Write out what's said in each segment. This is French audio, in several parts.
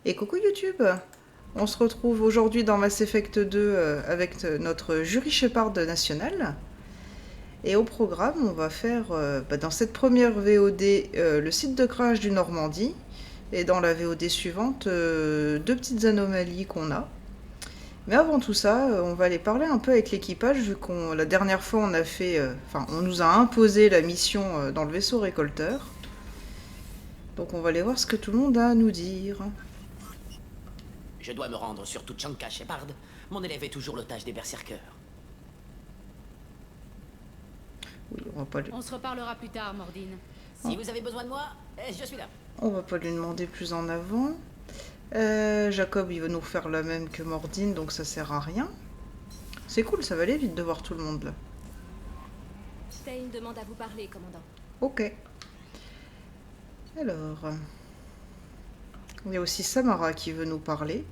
Et coucou YouTube. On se retrouve aujourd'hui dans Mass Effect 2 avec notre jury Shepard national. Et au programme, on va faire dans cette première VOD le site de crash du Normandie. Et dans la VOD suivante, deux petites anomalies qu'on a. Mais avant tout ça, on va aller parler un peu avec l'équipage, vu qu'on la dernière fois on a fait, on nous a imposé la mission dans le vaisseau récolteur. Donc on va aller voir ce que tout le monde a à nous dire. Je dois me rendre sur Tuchanka, Shepard. Mon élève est toujours l'otage des berserkers. Oui, on va pas On se reparlera plus tard, Mordine. Si vous avez besoin de moi, je suis là. On va pas lui demander plus en avant. Jacob, il va nous faire la même que Mordine, donc ça sert à rien. C'est cool, ça va aller vite de voir tout le monde là. Stein demande à vous parler, commandant. Ok. Alors, il y a aussi Samara qui veut nous parler.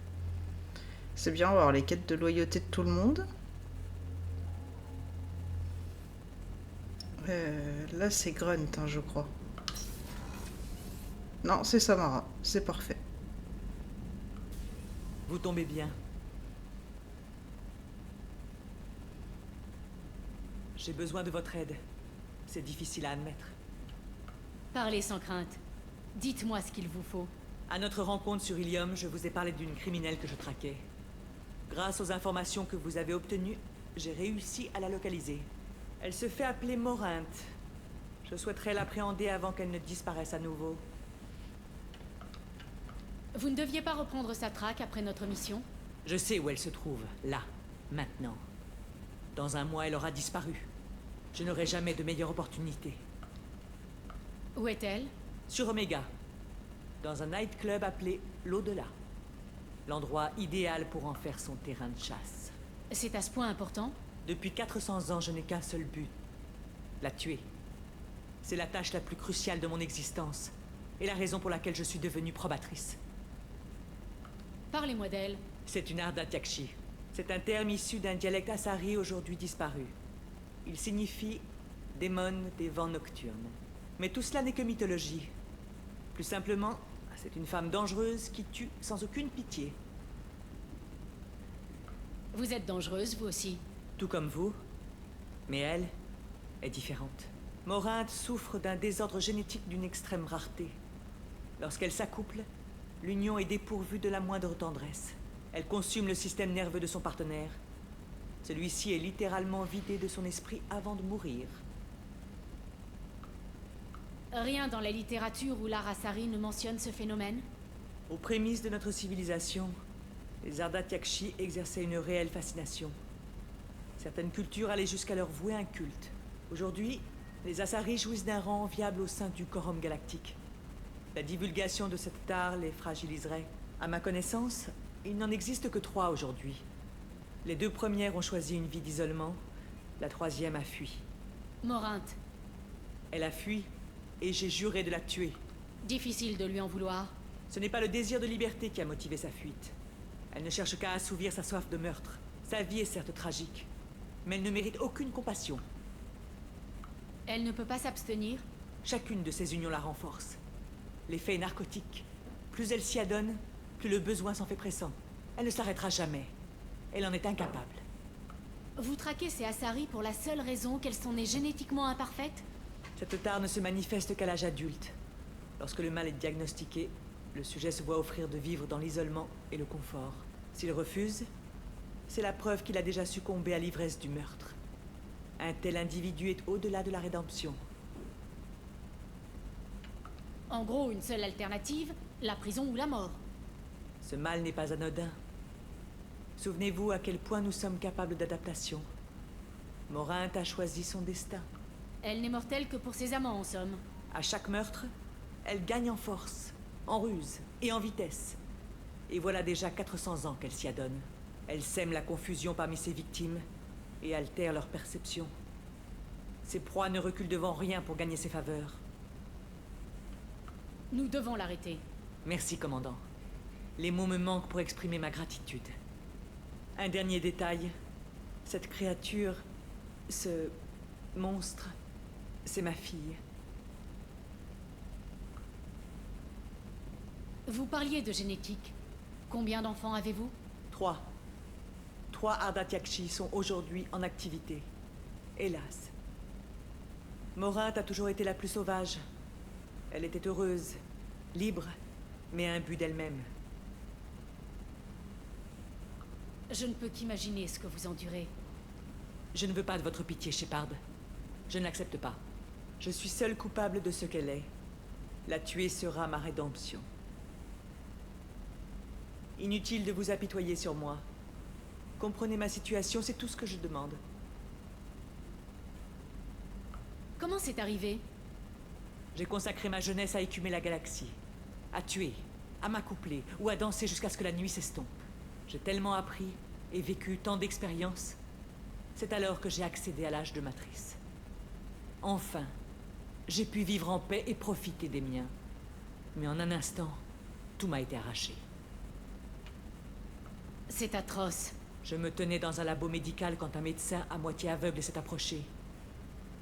C'est bien, on va avoir les quêtes de loyauté de tout le monde. Là, c'est Grunt, hein, je crois. Non, c'est Samara, c'est parfait. Vous tombez bien. J'ai besoin de votre aide. C'est difficile à admettre. Parlez sans crainte. Dites-moi ce qu'il vous faut. À notre rencontre sur Ilium, je vous ai parlé d'une criminelle que je traquais. Grâce aux informations que vous avez obtenues, j'ai réussi à la localiser. Elle se fait appeler Morinthe. Je souhaiterais l'appréhender avant qu'elle ne disparaisse à nouveau. Vous ne deviez pas reprendre sa traque après notre mission? Je sais où elle se trouve, là, maintenant. Dans un mois, elle aura disparu. Je n'aurai jamais de meilleure opportunité. Où est-elle? Sur Omega, dans un nightclub appelé l'Au-delà. L'endroit idéal pour en faire son terrain de chasse. C'est à ce point important? Depuis 400 ans, je n'ai qu'un seul but. La tuer. C'est la tâche la plus cruciale de mon existence. Et la raison pour laquelle je suis devenue probatrice. Parlez-moi d'elle. C'est une Ardatyakshi. C'est un terme issu d'un dialecte Asari aujourd'hui disparu. Il signifie démon des vents nocturnes. Mais tout cela n'est que mythologie. Plus simplement, c'est une femme dangereuse qui tue sans aucune pitié. Vous êtes dangereuse, vous aussi. Tout comme vous. Mais elle est différente. Morinthe souffre d'un désordre génétique d'une extrême rareté. Lorsqu'elle s'accouple, l'union est dépourvue de la moindre tendresse. Elle consume le système nerveux de son partenaire. Celui-ci est littéralement vidé de son esprit avant de mourir. Rien dans la littérature ou l'art Asari ne mentionne ce phénomène? Aux prémices de notre civilisation, les Ardatyakshi exerçaient une réelle fascination. Certaines cultures allaient jusqu'à leur vouer un culte. Aujourd'hui, les Asari jouissent d'un rang enviable au sein du quorum galactique. La divulgation de cet art les fragiliserait. À ma connaissance, il n'en existe que 3 aujourd'hui. Les 2 premières ont choisi une vie d'isolement, la 3e a fui. Morinthe. Elle a fui, et j'ai juré de la tuer. Difficile de lui en vouloir. Ce n'est pas le désir de liberté qui a motivé sa fuite. Elle ne cherche qu'à assouvir sa soif de meurtre. Sa vie est certes tragique, mais elle ne mérite aucune compassion. Elle ne peut pas s'abstenir? Chacune de ces unions la renforce. L'effet est narcotique. Plus elle s'y adonne, plus le besoin s'en fait pressant. Elle ne s'arrêtera jamais. Elle en est incapable. Vous traquez ces Asari pour la seule raison qu'elles sont nées génétiquement imparfaites? Cette tare ne se manifeste qu'à l'âge adulte. Lorsque le mal est diagnostiqué, le sujet se voit offrir de vivre dans l'isolement et le confort. S'il refuse, c'est la preuve qu'il a déjà succombé à l'ivresse du meurtre. Un tel individu est au-delà de la rédemption. En gros, une seule alternative, la prison ou la mort. Ce mal n'est pas anodin. Souvenez-vous à quel point nous sommes capables d'adaptation. Morinthe a choisi son destin. Elle n'est mortelle que pour ses amants, en somme. À chaque meurtre, elle gagne en force, en ruse et en vitesse. Et voilà déjà 400 ans qu'elle s'y adonne. Elle sème la confusion parmi ses victimes et altère leur perception. Ses proies ne reculent devant rien pour gagner ses faveurs. Nous devons l'arrêter. Merci, commandant. Les mots me manquent pour exprimer ma gratitude. Un dernier détail. Cette créature, ce monstre, c'est ma fille. Vous parliez de génétique. Combien d'enfants avez-vous? 3. 3 Ardat Yakshi sont aujourd'hui en activité. Hélas. Morinte a toujours été la plus sauvage. Elle était heureuse, libre, mais imbue d'elle-même. Je ne peux qu'imaginer ce que vous endurez. Je ne veux pas de votre pitié, Shepard. Je ne l'accepte pas. Je suis seule coupable de ce qu'elle est. La tuer sera ma rédemption. Inutile de vous apitoyer sur moi. Comprenez ma situation, c'est tout ce que je demande. Comment c'est arrivé? J'ai consacré ma jeunesse à écumer la galaxie, à tuer, à m'accoupler ou à danser jusqu'à ce que la nuit s'estompe. J'ai tellement appris et vécu tant d'expériences. C'est alors que j'ai accédé à l'âge de matrice. Enfin, j'ai pu vivre en paix et profiter des miens. Mais en un instant, tout m'a été arraché. C'est atroce. Je me tenais dans un labo médical quand un médecin à moitié aveugle s'est approché.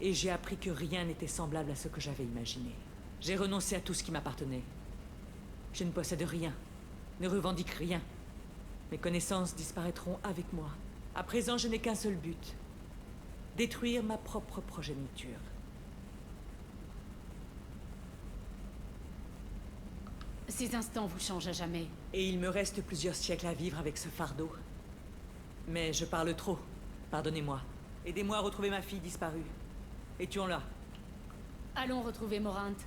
Et j'ai appris que rien n'était semblable à ce que j'avais imaginé. J'ai renoncé à tout ce qui m'appartenait. Je ne possède rien, ne revendique rien. Mes connaissances disparaîtront avec moi. À présent, je n'ai qu'un seul but. Détruire ma propre progéniture. Ces instants vous changent à jamais. Et il me reste plusieurs siècles à vivre avec ce fardeau. Mais je parle trop. Pardonnez-moi. Aidez-moi à retrouver ma fille disparue. Et tuons-la. Allons retrouver Morinte.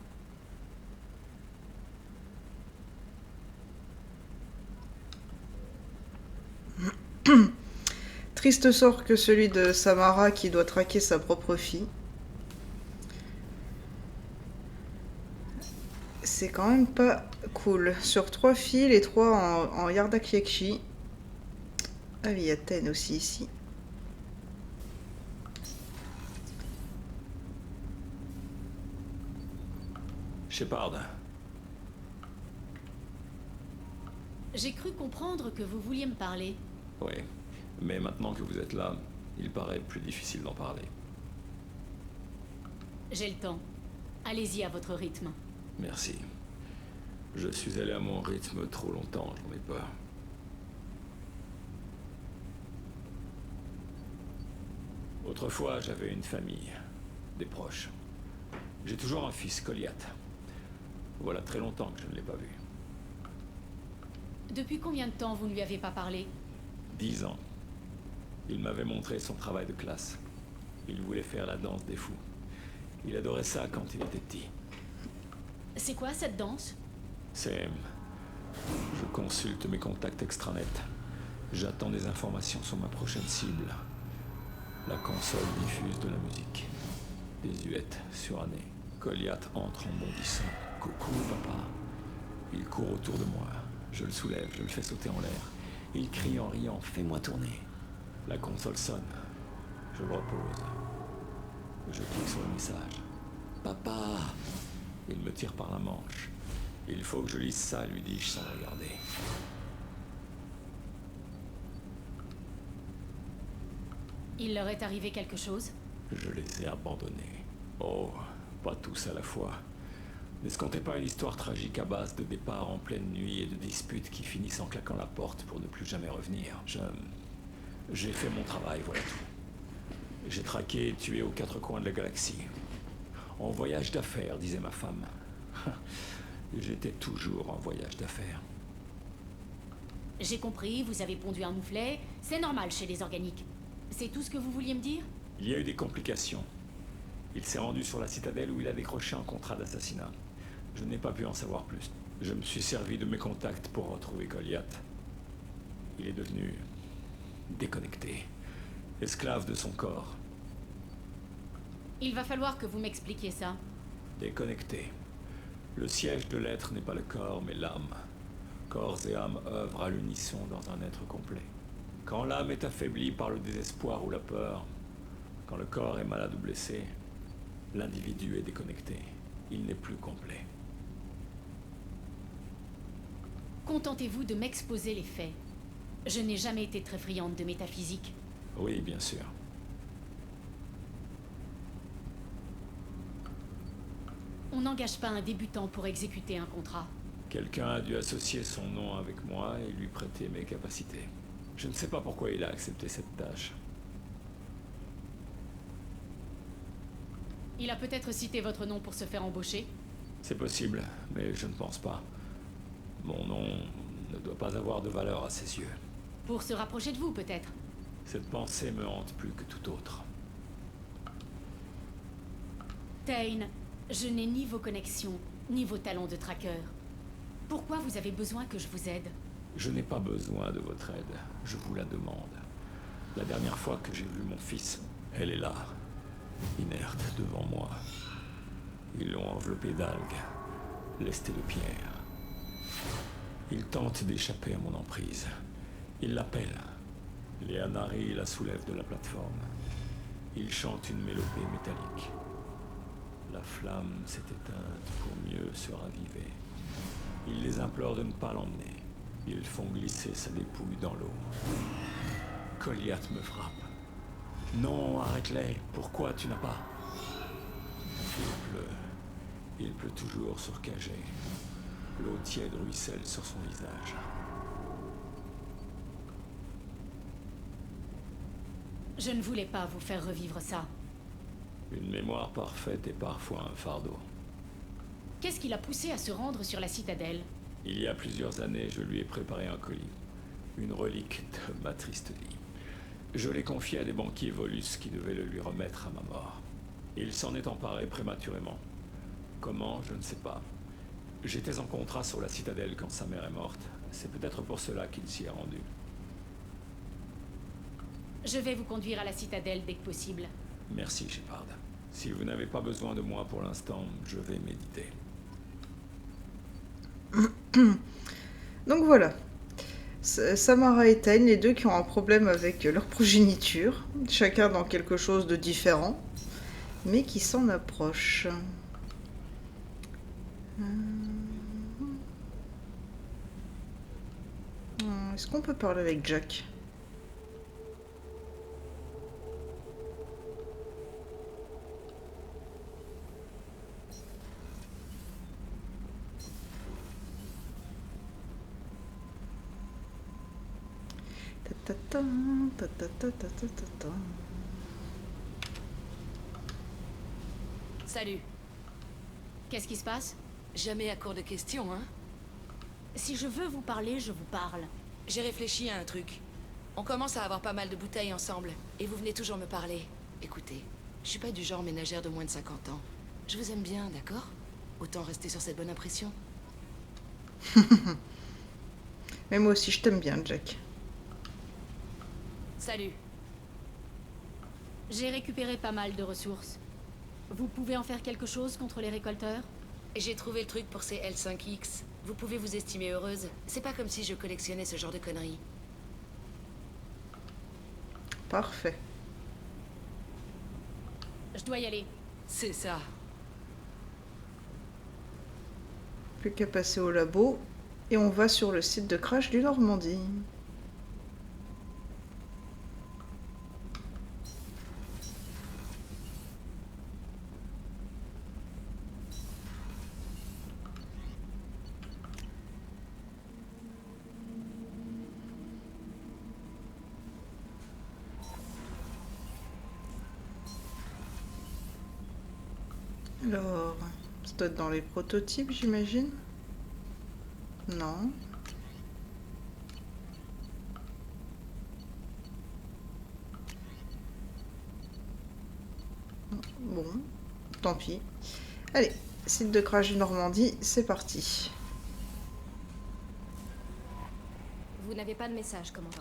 Triste sort que celui de Samara qui doit traquer sa propre fille. C'est quand même pas cool. Sur 3 filles, les 3 en Ardat Yakshi. Ah, il y a Ten aussi ici. Shepard, J'ai cru comprendre que vous vouliez me parler. oui. Mais maintenant que vous êtes là, il paraît plus difficile d'en parler. J'ai le temps. Allez-y à votre rythme. Merci. Je suis allé à mon rythme trop longtemps, j'en ai peur. Autrefois, j'avais une famille, des proches. J'ai toujours un fils, Goliath. Voilà très longtemps que je ne l'ai pas vu. Depuis combien de temps vous ne lui avez pas parlé? 10 ans. Il m'avait montré son travail de classe. Il voulait faire la danse des fous. Il adorait ça quand il était petit. C'est quoi cette danse? C'est... Je consulte mes contacts extranet. J'attends des informations sur ma prochaine cible. La console diffuse de la musique. Désuète, surannée. Goliath entre en bondissant. Coucou, papa. Il court autour de moi. Je le soulève, je le fais sauter en l'air. Il crie en riant, fais-moi tourner. La console sonne. Je le repose. Je clique sur le message. Papa! Il me tire par la manche. Il faut que je lise ça, lui dis-je sans le regarder. Il leur est arrivé quelque chose? Je les ai abandonnés. Oh, pas tous à la fois. N'escomptez pas une histoire tragique à base de départs en pleine nuit et de disputes qui finissent en claquant la porte pour ne plus jamais revenir. J'ai fait mon travail, voilà tout. J'ai traqué et tué aux 4 coins de la galaxie. En voyage d'affaires, disait ma femme. J'étais toujours en voyage d'affaires. J'ai compris, vous avez pondu un mouflet. C'est normal chez les organiques. C'est tout ce que vous vouliez me dire? Il y a eu des complications. Il s'est rendu sur la citadelle où il a décroché un contrat d'assassinat. Je n'ai pas pu en savoir plus. Je me suis servi de mes contacts pour retrouver Goliath. Il est devenu déconnecté, esclave de son corps. Il va falloir que vous m'expliquiez ça. Déconnecté. Le siège de l'être n'est pas le corps, mais l'âme. Corps et âme œuvrent à l'unisson dans un être complet. Quand l'âme est affaiblie par le désespoir ou la peur, quand le corps est malade ou blessé, l'individu est déconnecté. Il n'est plus complet. Contentez-vous de m'exposer les faits. Je n'ai jamais été très friande de métaphysique. Oui, bien sûr. On n'engage pas un débutant pour exécuter un contrat. Quelqu'un a dû associer son nom avec moi et lui prêter mes capacités. Je ne sais pas pourquoi il a accepté cette tâche. Il a peut-être cité votre nom pour se faire embaucher. C'est possible, mais je ne pense pas. Mon nom ne doit pas avoir de valeur à ses yeux. Pour se rapprocher de vous, peut-être. Cette pensée me hante plus que tout autre. Tain, je n'ai ni vos connexions, ni vos talents de tracker. Pourquoi vous avez besoin que je vous aide? Je n'ai pas besoin de votre aide, je vous la demande. La dernière fois que j'ai vu mon fils, elle est là, inerte devant moi. Ils l'ont enveloppé d'algues, lesté de pierres. Il tente d'échapper à mon emprise. Il l'appelle. Les Anari la soulèvent de la plateforme. Il chante une mélopée métallique. La flamme s'est éteinte pour mieux se raviver. Il les implore de ne pas l'emmener. Ils font glisser sa dépouille dans l'eau. Goliath me frappe. Non, arrête-les. Pourquoi tu n'as pas? Il pleut. Il pleut toujours sur Kagé. L'eau tiède ruisselle sur son visage. Je ne voulais pas vous faire revivre ça. Une mémoire parfaite est parfois un fardeau. Qu'est-ce qui l'a poussé à se rendre sur la citadelle? Il y a plusieurs années, je lui ai préparé un colis. Une relique de ma triste vie. Je l'ai confié à des banquiers Volus qui devaient le lui remettre à ma mort. Il s'en est emparé prématurément. Comment, je ne sais pas. J'étais en contrat sur la citadelle quand sa mère est morte. C'est peut-être pour cela qu'il s'y est rendu. Je vais vous conduire à la citadelle dès que possible. Merci, Shepard. Si vous n'avez pas besoin de moi pour l'instant, je vais méditer. Donc voilà. Samara et Tain, les deux qui ont un problème avec leur progéniture, chacun dans quelque chose de différent, mais qui s'en approchent. Est-ce qu'on peut parler avec Jack? Ta-ta-ta, ta-ta-ta-ta-ta-ta. Salut. Qu'est-ce qui se passe? Jamais à court de questions, hein? Si je veux vous parler, je vous parle. J'ai réfléchi à un truc. On commence à avoir pas mal de bouteilles ensemble, et vous venez toujours me parler. Écoutez, je suis pas du genre ménagère de moins de 50 ans. Je vous aime bien, d'accord? Autant rester sur cette bonne impression. Mais moi aussi, je t'aime bien, Jack. Salut. J'ai récupéré pas mal de ressources. Vous pouvez en faire quelque chose contre les récolteurs? J'ai trouvé le truc pour ces L5X. Vous pouvez vous estimer heureuse. C'est pas comme si je collectionnais ce genre de conneries. Parfait. Je dois y aller. C'est ça. Plus qu'à passer au labo. Et on va sur le site de crash du Normandie. Alors, ça doit être dans les prototypes, j'imagine? Non. Bon, tant pis. Allez, site de crash du Normandie, c'est parti. Vous n'avez pas de message, commandant.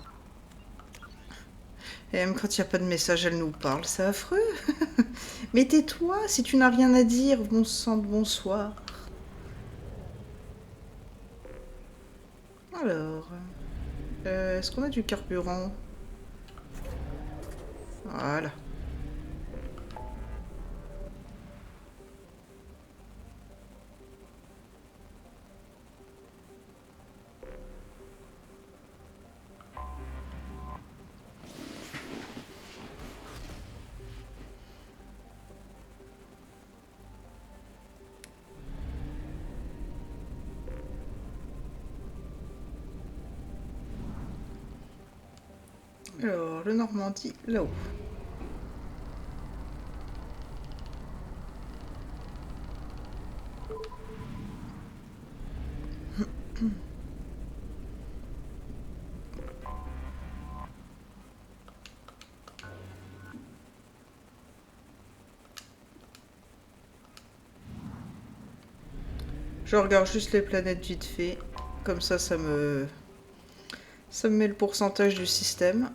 Et même quand il n'y a pas de message, elle nous parle, c'est affreux. Mais tais-toi, si tu n'as rien à dire, bon sang de bonsoir. Alors, est-ce qu'on a du carburant? Voilà. Alors, le Normandie, là-haut. Je regarde juste les planètes vite fait. Comme ça me met le pourcentage du système.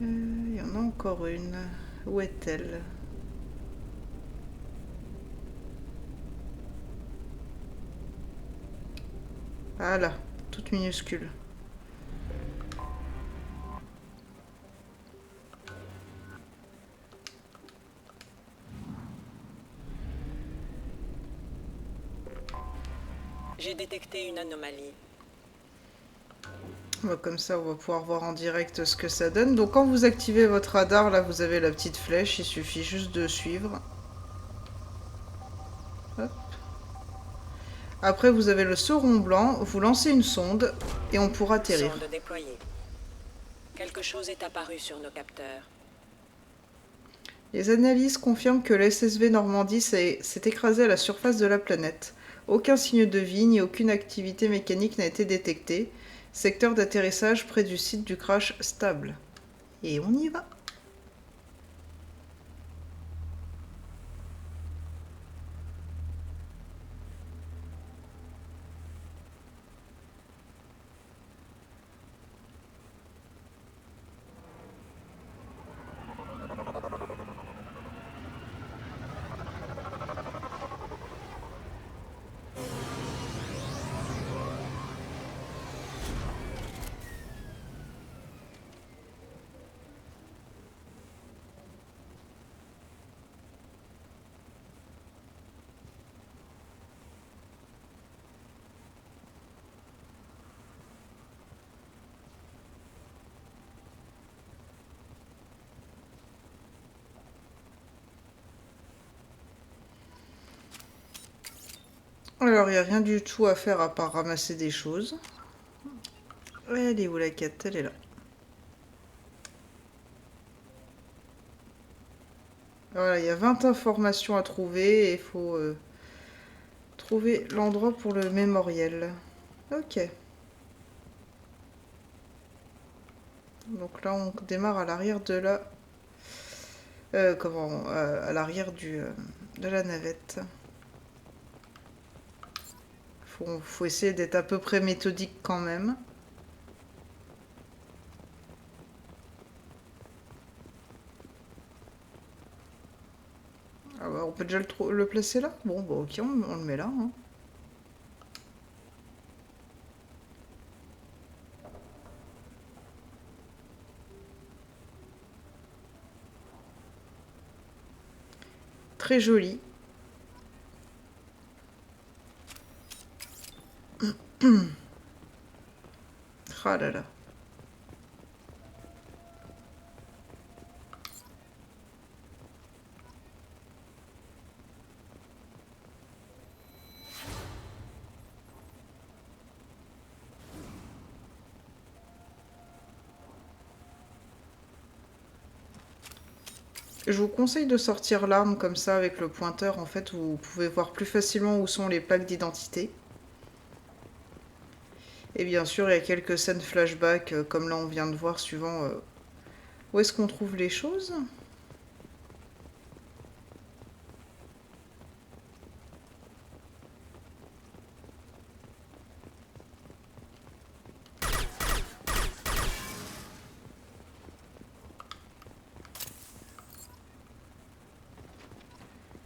Il y en a encore une. Où est-elle? Ah là, toute minuscule. J'ai détecté une anomalie. Comme ça, on va pouvoir voir en direct ce que ça donne. Donc quand vous activez votre radar, là, vous avez la petite flèche. Il suffit juste de suivre. Hop. Après, vous avez le sauron blanc. Vous lancez une sonde et on pourra atterrir. Sonde déployée. Quelque chose est apparu sur nos capteurs. Les analyses confirment que le SSV Normandie s'est écrasé à la surface de la planète. Aucun signe de vie ni aucune activité mécanique n'a été détecté. Secteur d'atterrissage près du site du crash stable. Et on y va. Alors, il n'y a rien du tout à faire à part ramasser des choses. Elle est où la quête? Elle est là. Voilà, il y a 20 informations à trouver et il faut trouver l'endroit pour le mémorial. Ok. Donc là, on démarre à l'arrière de la... à l'arrière de la navette. Faut essayer d'être à peu près méthodique quand même. Ah bah, on peut déjà le placer là? Bon, bah ok, on le met là. Hein. Très joli. Ah là là. Je vous conseille de sortir l'arme comme ça avec le pointeur. En fait, vous pouvez voir plus facilement où sont les plaques d'identité. Et bien sûr, il y a quelques scènes flashback, comme là on vient de voir, suivant où est-ce qu'on trouve les choses.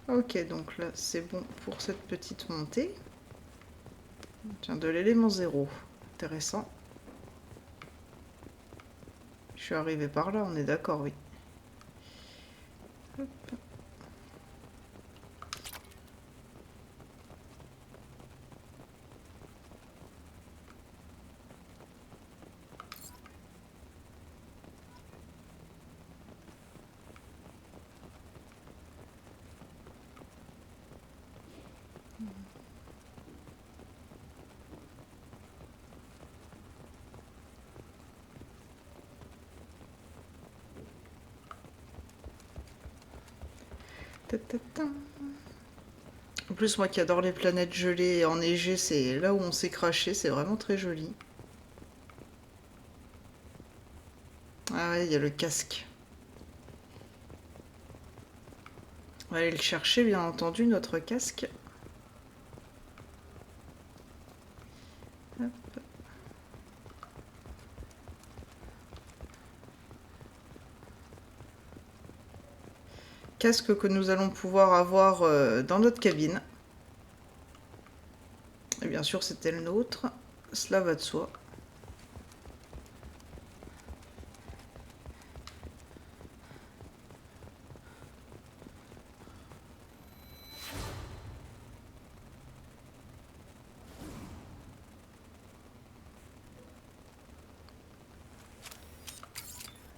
Ok, donc là c'est bon pour cette petite montée. Tiens, de l'élément 0. Intéressant. Je suis arrivé par là, on est d'accord, oui. Hop. Ta. En plus, moi qui adore les planètes gelées et enneigées, c'est là où on s'est craché, c'est vraiment très joli. Ah ouais, il y a le casque. On va aller le chercher, bien entendu, notre casque. Hop. Casque que nous allons pouvoir avoir dans notre cabine. Et bien sûr, c'était le nôtre. Cela va de soi.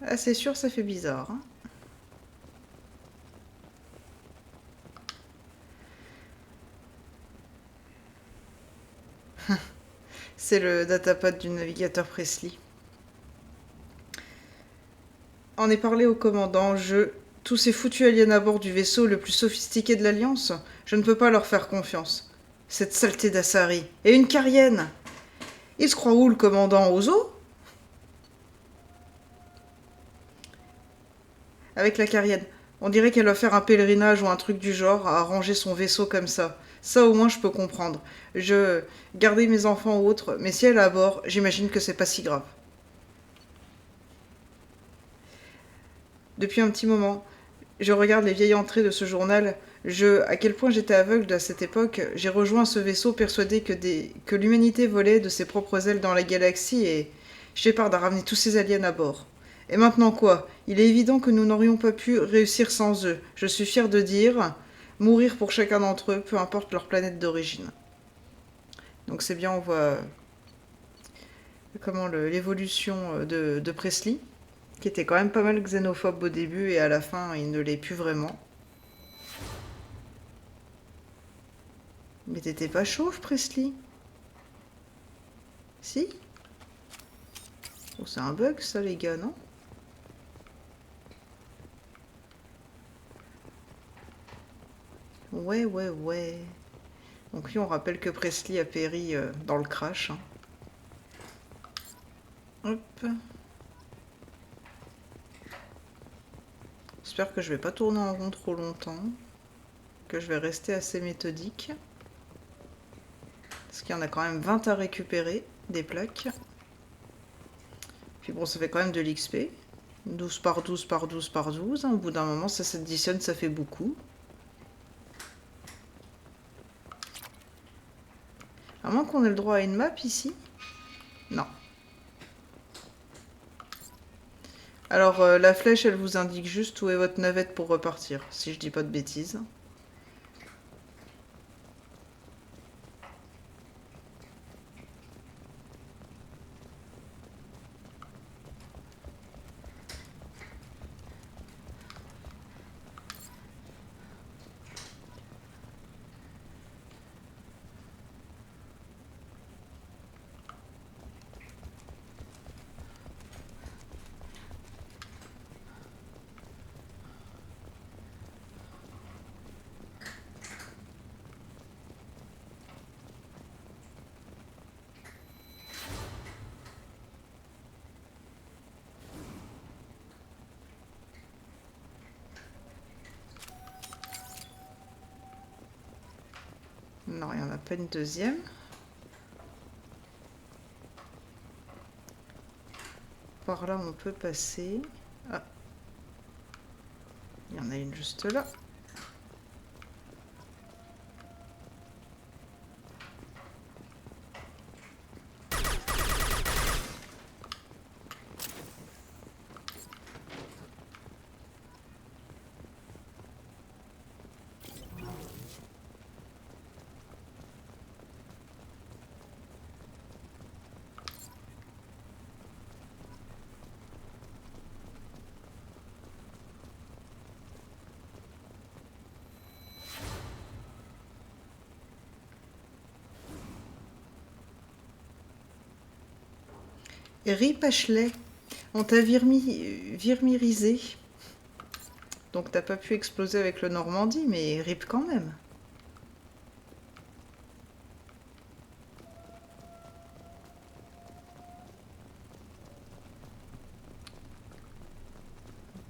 Ah, c'est sûr, ça fait bizarre, hein. C'est le datapad du navigateur Presley. En est parlé au commandant. Tous ces foutus aliens à bord du vaisseau le plus sophistiqué de l'Alliance, je ne peux pas leur faire confiance. Cette saleté d'Assari. Et une Carienne. Il se croit où, le commandant? Aux eaux? Avec la Carienne. On dirait qu'elle va faire un pèlerinage ou un truc du genre, à arranger son vaisseau comme ça. Ça, au moins, je peux comprendre. Garder mes enfants ou autres, mais si elle est à bord, j'imagine que c'est pas si grave. Depuis un petit moment, je regarde les vieilles entrées de ce journal. À quel point j'étais aveugle à cette époque, j'ai rejoint ce vaisseau persuadé que l'humanité volait de ses propres ailes dans la galaxie et Shepard a ramené tous ces aliens à bord. Et maintenant quoi? Il est évident que nous n'aurions pas pu réussir sans eux. Je suis fier de dire, mourir pour chacun d'entre eux, peu importe leur planète d'origine. Donc c'est bien, on voit comment l'évolution de Presley, qui était quand même pas mal xénophobe au début et à la fin il ne l'est plus vraiment. Mais t'étais pas chauve, Presley? Si? Oh, c'est un bug ça, les gars, non? Ouais. Donc lui, on rappelle que Presley a péri dans le crash. Hein. Hop. J'espère que je vais pas tourner en rond trop longtemps. Que je vais rester assez méthodique. Parce qu'il y en a quand même 20 à récupérer, des plaques. Puis bon, ça fait quand même de l'XP. 12 par 12 par 12 par 12. Hein. Au bout d'un moment, ça s'additionne, ça fait beaucoup. À moins qu'on ait le droit à une map ici. Non. Alors, la flèche, elle vous indique juste où est votre navette pour repartir, si je dis pas de bêtises. Non, il n'y en a pas une deuxième. Par là, on peut passer. Ah. Il y en a une juste là. Rip Ashley, on t'a virmirisé. Donc t'as pas pu exploser avec le Normandie, mais rip quand même.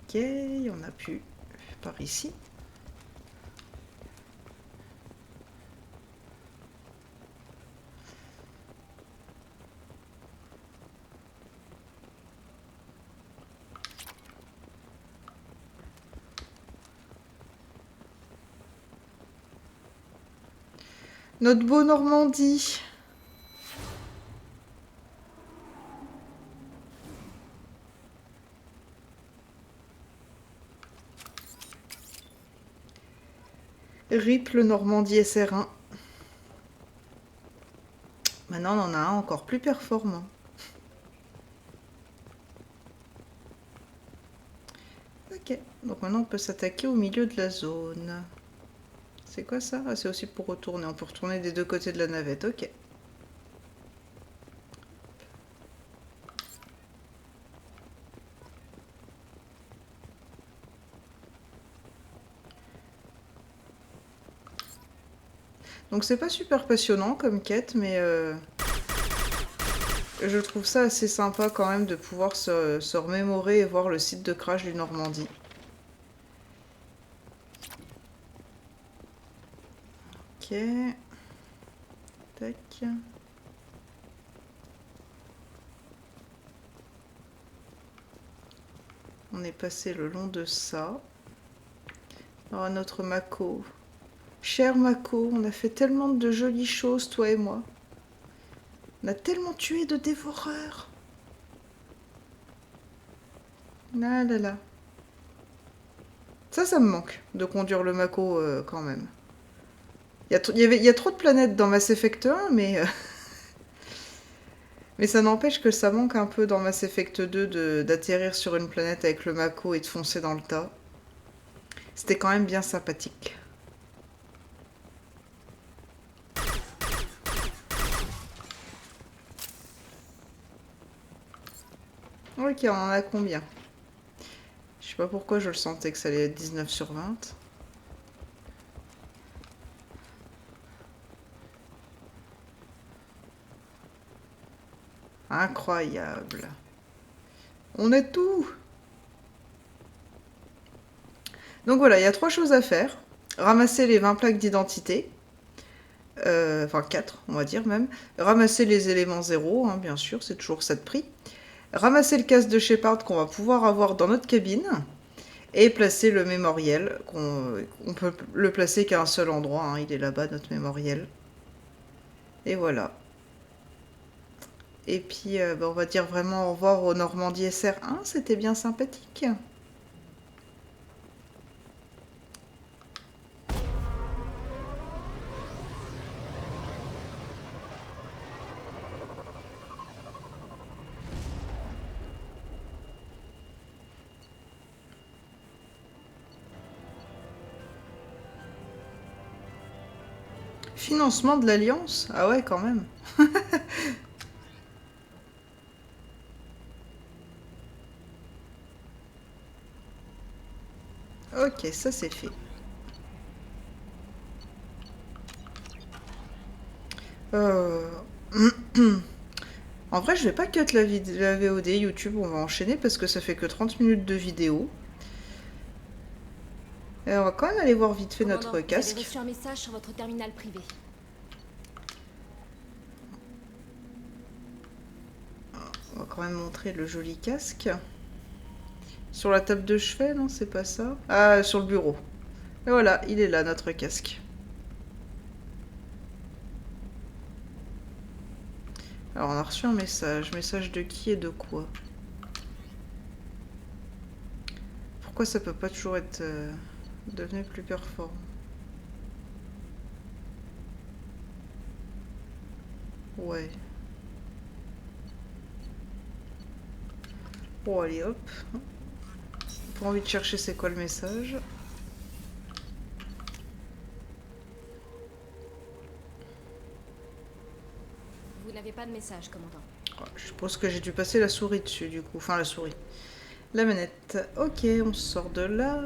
Ok, on a pu par ici. Notre beau Normandie. RIP le Normandie SR1. Maintenant, on en a un encore plus performant. Ok, donc maintenant on peut s'attaquer au milieu de la zone. C'est quoi ça? Ah, c'est aussi pour retourner. On peut retourner des deux côtés de la navette, ok. Donc c'est pas super passionnant comme quête, mais je trouve ça assez sympa quand même de pouvoir se remémorer et voir le site de crash du Normandie. Ok. Tac. On est passé le long de ça. Alors notre Mako. Cher Mako, on a fait tellement de jolies choses, toi et moi. On a tellement tué de dévoreurs. Ah là là. Ça me manque de conduire le Mako quand même. Il y a trop de planètes dans Mass Effect 1, mais... mais ça n'empêche que ça manque un peu dans Mass Effect 2 d'atterrir sur une planète avec le Mako et de foncer dans le tas. C'était quand même bien sympathique. Ok, on en a combien? Je sais pas pourquoi je le sentais que ça allait être 19 sur 20. Incroyable. On est tout. Donc voilà, il y a 3 choses à faire. Ramasser les 20 plaques d'identité. Enfin 4, on va dire même. Ramasser les éléments 0, hein, bien sûr, c'est toujours ça de prix. Ramasser le casque de Shepard qu'on va pouvoir avoir dans notre cabine. Et placer le mémoriel. On peut le placer qu'à un seul endroit, hein, il est là-bas, notre mémoriel. Et voilà. Et puis, on va dire vraiment au revoir au Normandie SR1, c'était bien sympathique. Financement de l'Alliance? Ah ouais, quand même. Ok, ça c'est fait. En vrai, je vais pas cut la VOD YouTube, on va enchaîner parce que ça fait que 30 minutes de vidéo. Et on va quand même aller voir vite fait notre casque. Vous avez reçu un message sur votre terminal privé. On va quand même montrer le joli casque. Sur la table de chevet, non, c'est pas ça. Ah, sur le bureau. Et voilà, il est là, notre casque. Alors, on a reçu un message. Message de qui et de quoi? Pourquoi ça peut pas toujours être devenu plus performant? Ouais. Bon, allez, hop. Pas envie de chercher c'est quoi le message. Vous n'avez pas de message, commandant. Je suppose que j'ai dû passer la souris dessus, du coup. Enfin, la souris. La manette. Ok, on sort de là.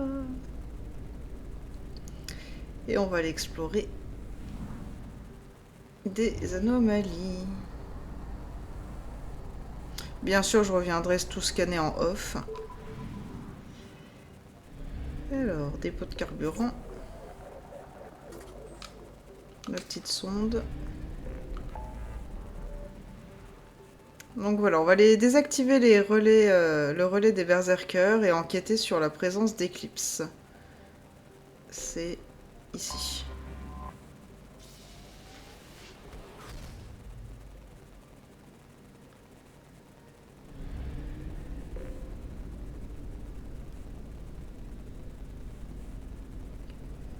Et on va aller explorer des anomalies. Bien sûr, je reviendrai tout scanner en off. Alors, dépôt de carburant. La petite sonde. Donc voilà, on va aller désactiver les relais, le relais des berserkers et enquêter sur la présence d'éclipses. C'est ici.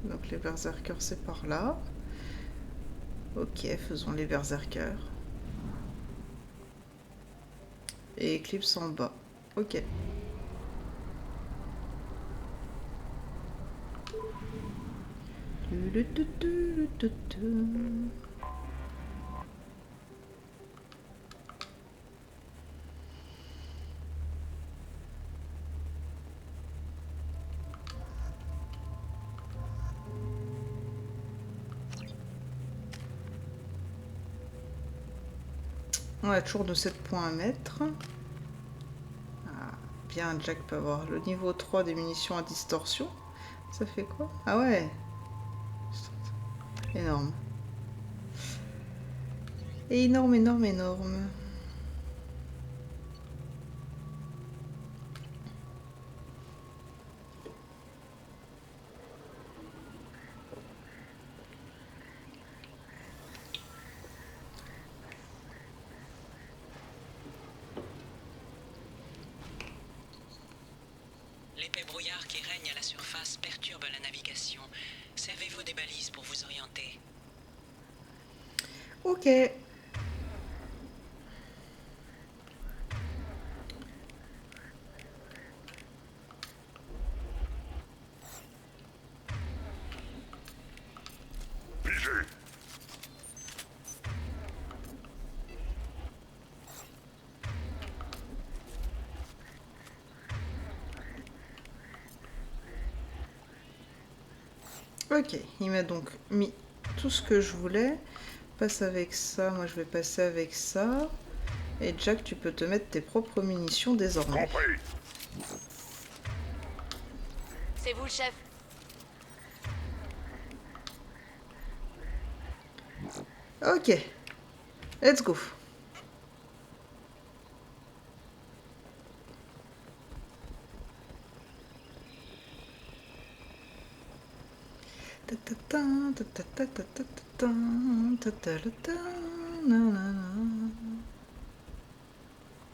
Donc les berserkers c'est par là. Ok, faisons les berserkers. Et Eclipse en bas. Ok. On a toujours nos 7 points à mettre. Ah, bien, Jack peut avoir le niveau 3 des munitions à distorsion. Ça fait quoi? Ah ouais. Énorme. Énorme, énorme, énorme. L'épais brouillard qui règne à la surface perturbe la navigation. Servez-vous des balises pour vous orienter. Ok. Ok, il m'a donc mis tout ce que je voulais. Passe avec ça, moi je vais passer avec ça. Et Jack, tu peux te mettre tes propres munitions désormais. C'est vous le chef. Ok, let's go.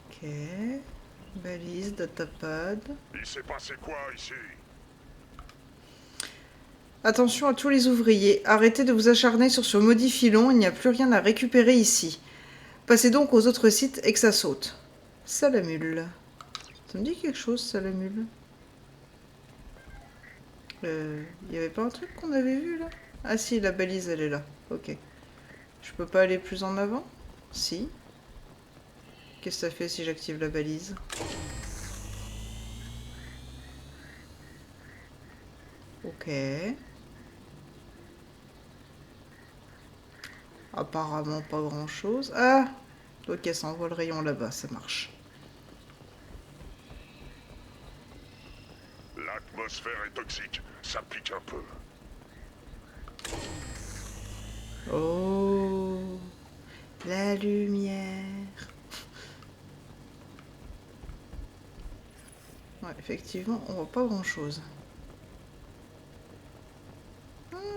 Ok. Balise, datapad. Il s'est passé quoi ici? Attention à tous les ouvriers. Arrêtez de vous acharner sur ce maudit filon, il n'y a plus rien à récupérer ici. Passez donc aux autres sites et que ça saute. Salamule. Ça me dit quelque chose, Salamule? Il y avait pas un truc qu'on avait vu là? Ah si, la balise elle est là. Ok. Je peux pas aller plus en avant? Si. Qu'est-ce que ça fait si j'active la balise? Ok. Apparemment pas grand chose. Ah! Ok, ça envoie le rayon là-bas, ça marche. L'atmosphère est toxique, ça pique un peu. Oh! La lumière! Ouais, effectivement, on voit pas grand-chose.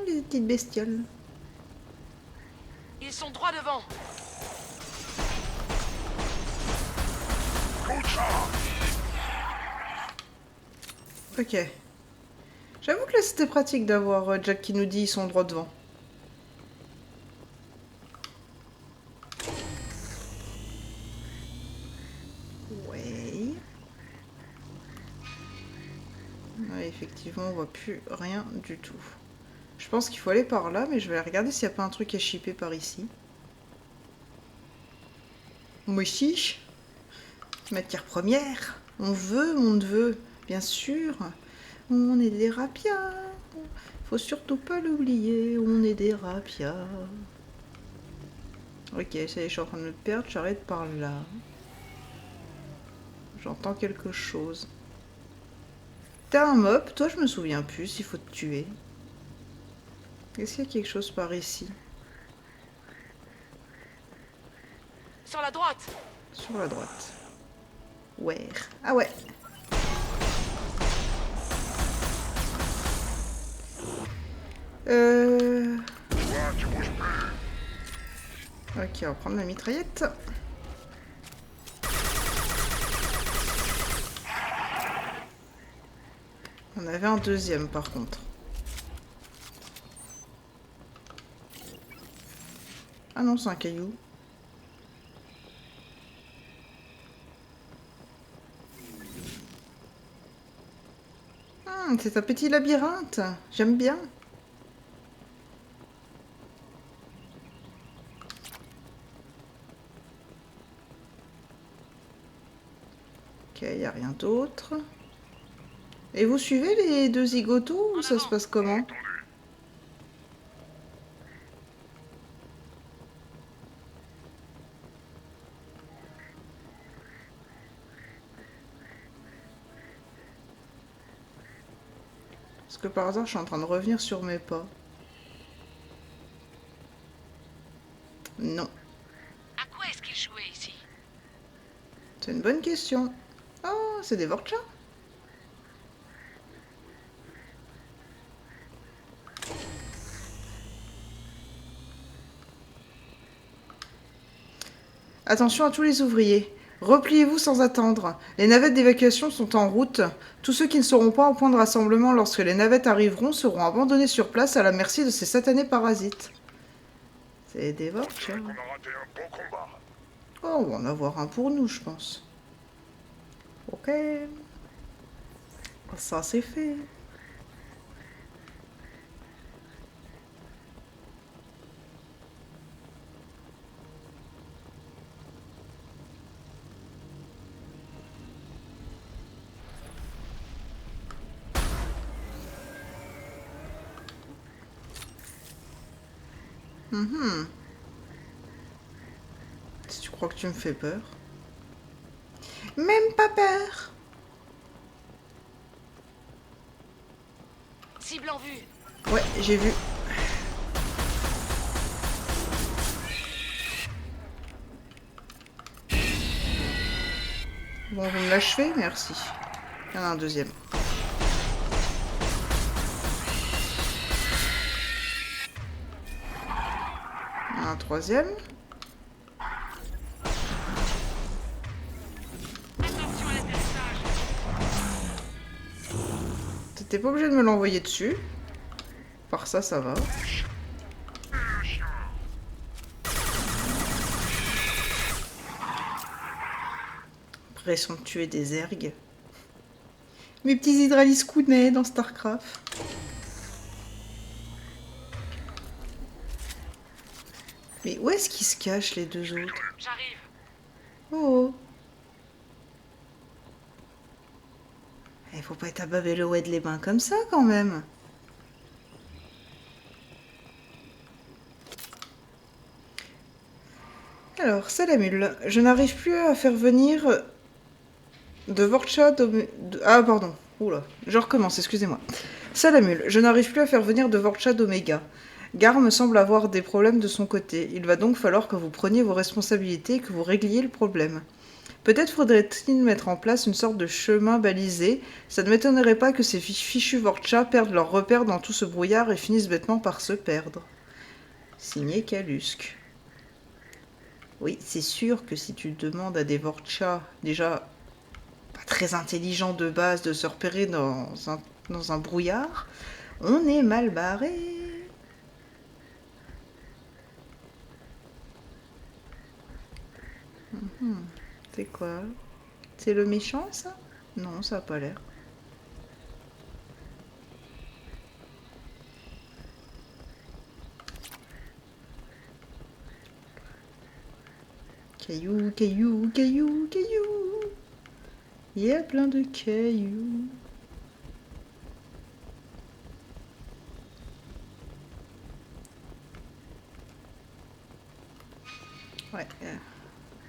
Les petites bestioles. Ils sont droit devant. Ok. J'avoue que là c'était pratique d'avoir Jack qui nous dit ils sont droit devant. Ouais. Ouais, effectivement, on voit plus rien du tout. Je pense qu'il faut aller par là, mais je vais regarder s'il n'y a pas un truc à shipper par ici. Moi aussi. Matière première. On veut, bien sûr. On est des rapias. Faut surtout pas l'oublier, on est des rapias. Ok, ça y est, je suis en train de me perdre, j'arrête par là. J'entends quelque chose. T'as un mob, toi je me souviens plus, il faut te tuer. Est-ce qu'il y a quelque chose par ici? Sur la droite. Sur la droite. Ouais. Ah ouais. Toi, tu bouges plus. Ok, on va prendre la mitraillette. On avait un deuxième par contre. Ah non, c'est un caillou. C'est un petit labyrinthe. J'aime bien. Ok, il n'y a rien d'autre. Et vous suivez les deux zigotos ou ça se passe comment? Parce que par hasard, je suis en train de revenir sur mes pas. Non. À quoi est-ce qu'il jouait ici? C'est une bonne question. Oh, c'est des Vorcha. Attention à tous les ouvriers. Repliez-vous sans attendre. Les navettes d'évacuation sont en route. Tous ceux qui ne seront pas au point de rassemblement lorsque les navettes arriveront seront abandonnés sur place à la merci de ces satanés parasites. C'est des Vorcha. On a raté un bon combat. Oh, on va en avoir un pour nous, je pense. Ok. Ça, c'est fait. Si tu crois que tu me fais peur. Même pas peur. Cible en vue. Ouais, j'ai vu. Bon, vous me l'achevez, merci. Il y en a un deuxième. Il y en a un troisième. T'étais pas obligé de me l'envoyer dessus. Par ça, ça va. Pression de tuer des ergs. Mes petits hydralis Kounet dans StarCraft. Mais où est-ce qu'ils se cachent les deux autres? J'arrive. Oh. Il faut pas être à Babelowed les bains comme ça quand même. Alors, Salamul, je n'arrive plus à faire venir de Vorcha Ah, pardon. Oula, je recommence, excusez-moi. Salamul, je n'arrive plus à faire venir de Vorcha d'Omega. Gar me semble avoir des problèmes de son côté. Il va donc falloir que vous preniez vos responsabilités et que vous régliez le problème. Peut-être faudrait-il mettre en place une sorte de chemin balisé. Ça ne m'étonnerait pas que ces fichus Vorcha perdent leur repère dans tout ce brouillard et finissent bêtement par se perdre. Signé Kalusk. Oui, c'est sûr que si tu demandes à des Vorcha, déjà pas très intelligents de base, de se repérer dans un brouillard, on est mal barré. C'est quoi? C'est le méchant, ça? Non, ça a pas l'air. Caillou, caillou, caillou, caillou. Il y a plein de cailloux. Ouais,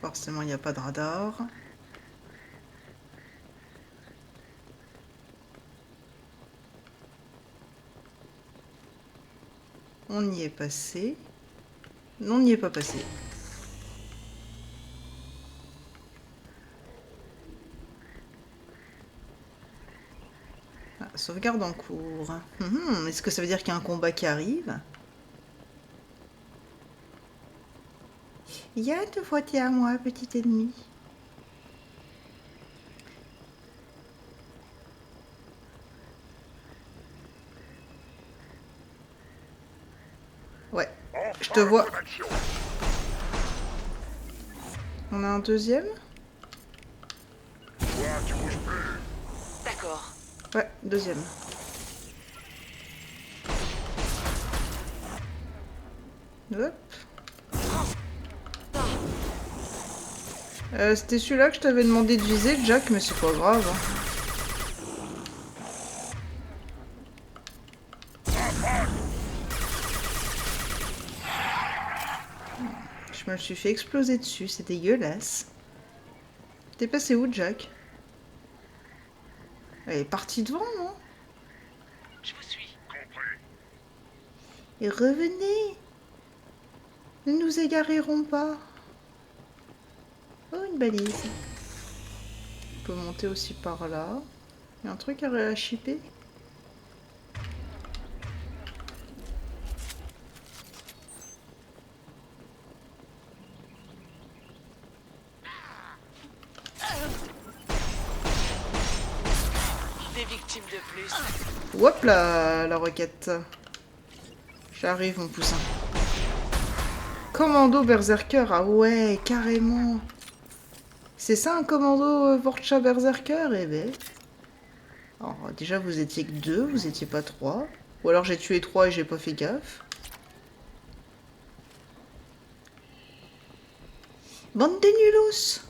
forcément il n'y a pas de radar. On y est passé. Non, on n'y est pas passé. Ah, sauvegarde en cours. Est-ce que ça veut dire qu'il y a un combat qui arrive? Viens te frotter à moi, petit ennemi. Ouais, je te vois. On a un deuxième? Toi, tu bouges plus. D'accord. Ouais, deuxième. Hop. C'était celui-là que je t'avais demandé de viser, Jack, mais c'est pas grave. Je me suis fait exploser dessus, c'est dégueulasse. T'es passé où, Jack? Elle est partie devant, non? Je vous suis. Compris. Et revenez! Ne nous égarerons pas. Oh, une balise. On peut monter aussi par là. Il y a un truc à chipper. Des victimes de plus. Hop là, la roquette. J'arrive, mon poussin. Commando Berserker, ah ouais, carrément. C'est ça un commando Vorcha Berserker? Eh ben. Alors, déjà, vous étiez que 2, vous étiez pas 3. Ou alors j'ai tué 3 et j'ai pas fait gaffe. Bande de nulos!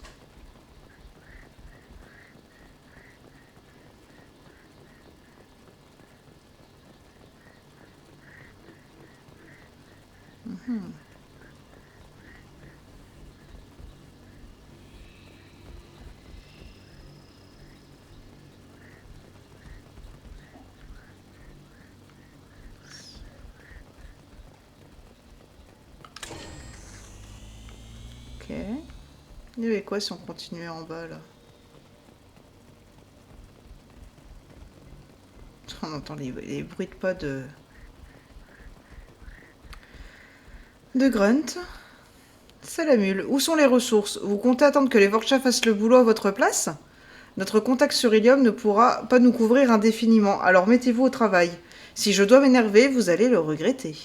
Ok. Il y avait quoi si on continuait en bas là? On entend les bruits de pas de grunt. Salamule, où sont les ressources? Vous comptez attendre que les Vorcha fassent le boulot à votre place? Notre contact sur Ilium ne pourra pas nous couvrir indéfiniment, alors mettez-vous au travail. Si je dois m'énerver, vous allez le regretter.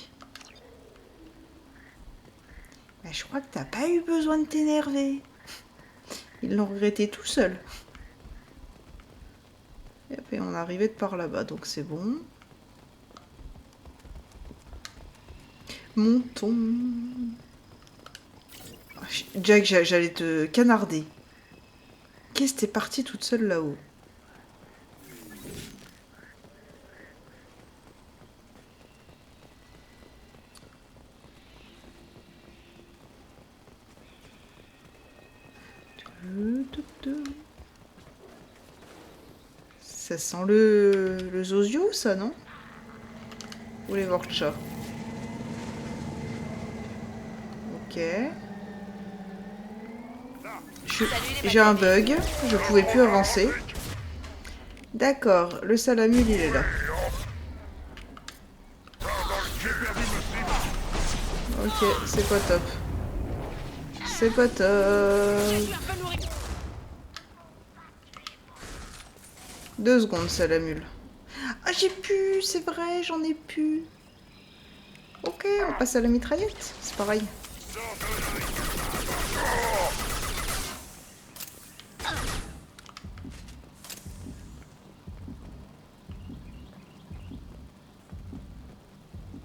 Mais je crois que t'as pas eu besoin de t'énerver. Ils l'ont regretté tout seul. Et puis on est arrivé de par là-bas, donc c'est bon. Montons. Jack, j'allais te canarder. Qu'est-ce que t'es partie toute seule là-haut? Ça sent le Zozio, ça, non? Ou les Vorcha? Ok. J'ai un bug, je pouvais plus avancer. D'accord, le salamule il est là. Ok, c'est pas top. C'est pas top. 2 secondes, salamule. Ah, j'ai pu, c'est vrai, j'en ai pu. Ok, on passe à la mitraillette, c'est pareil.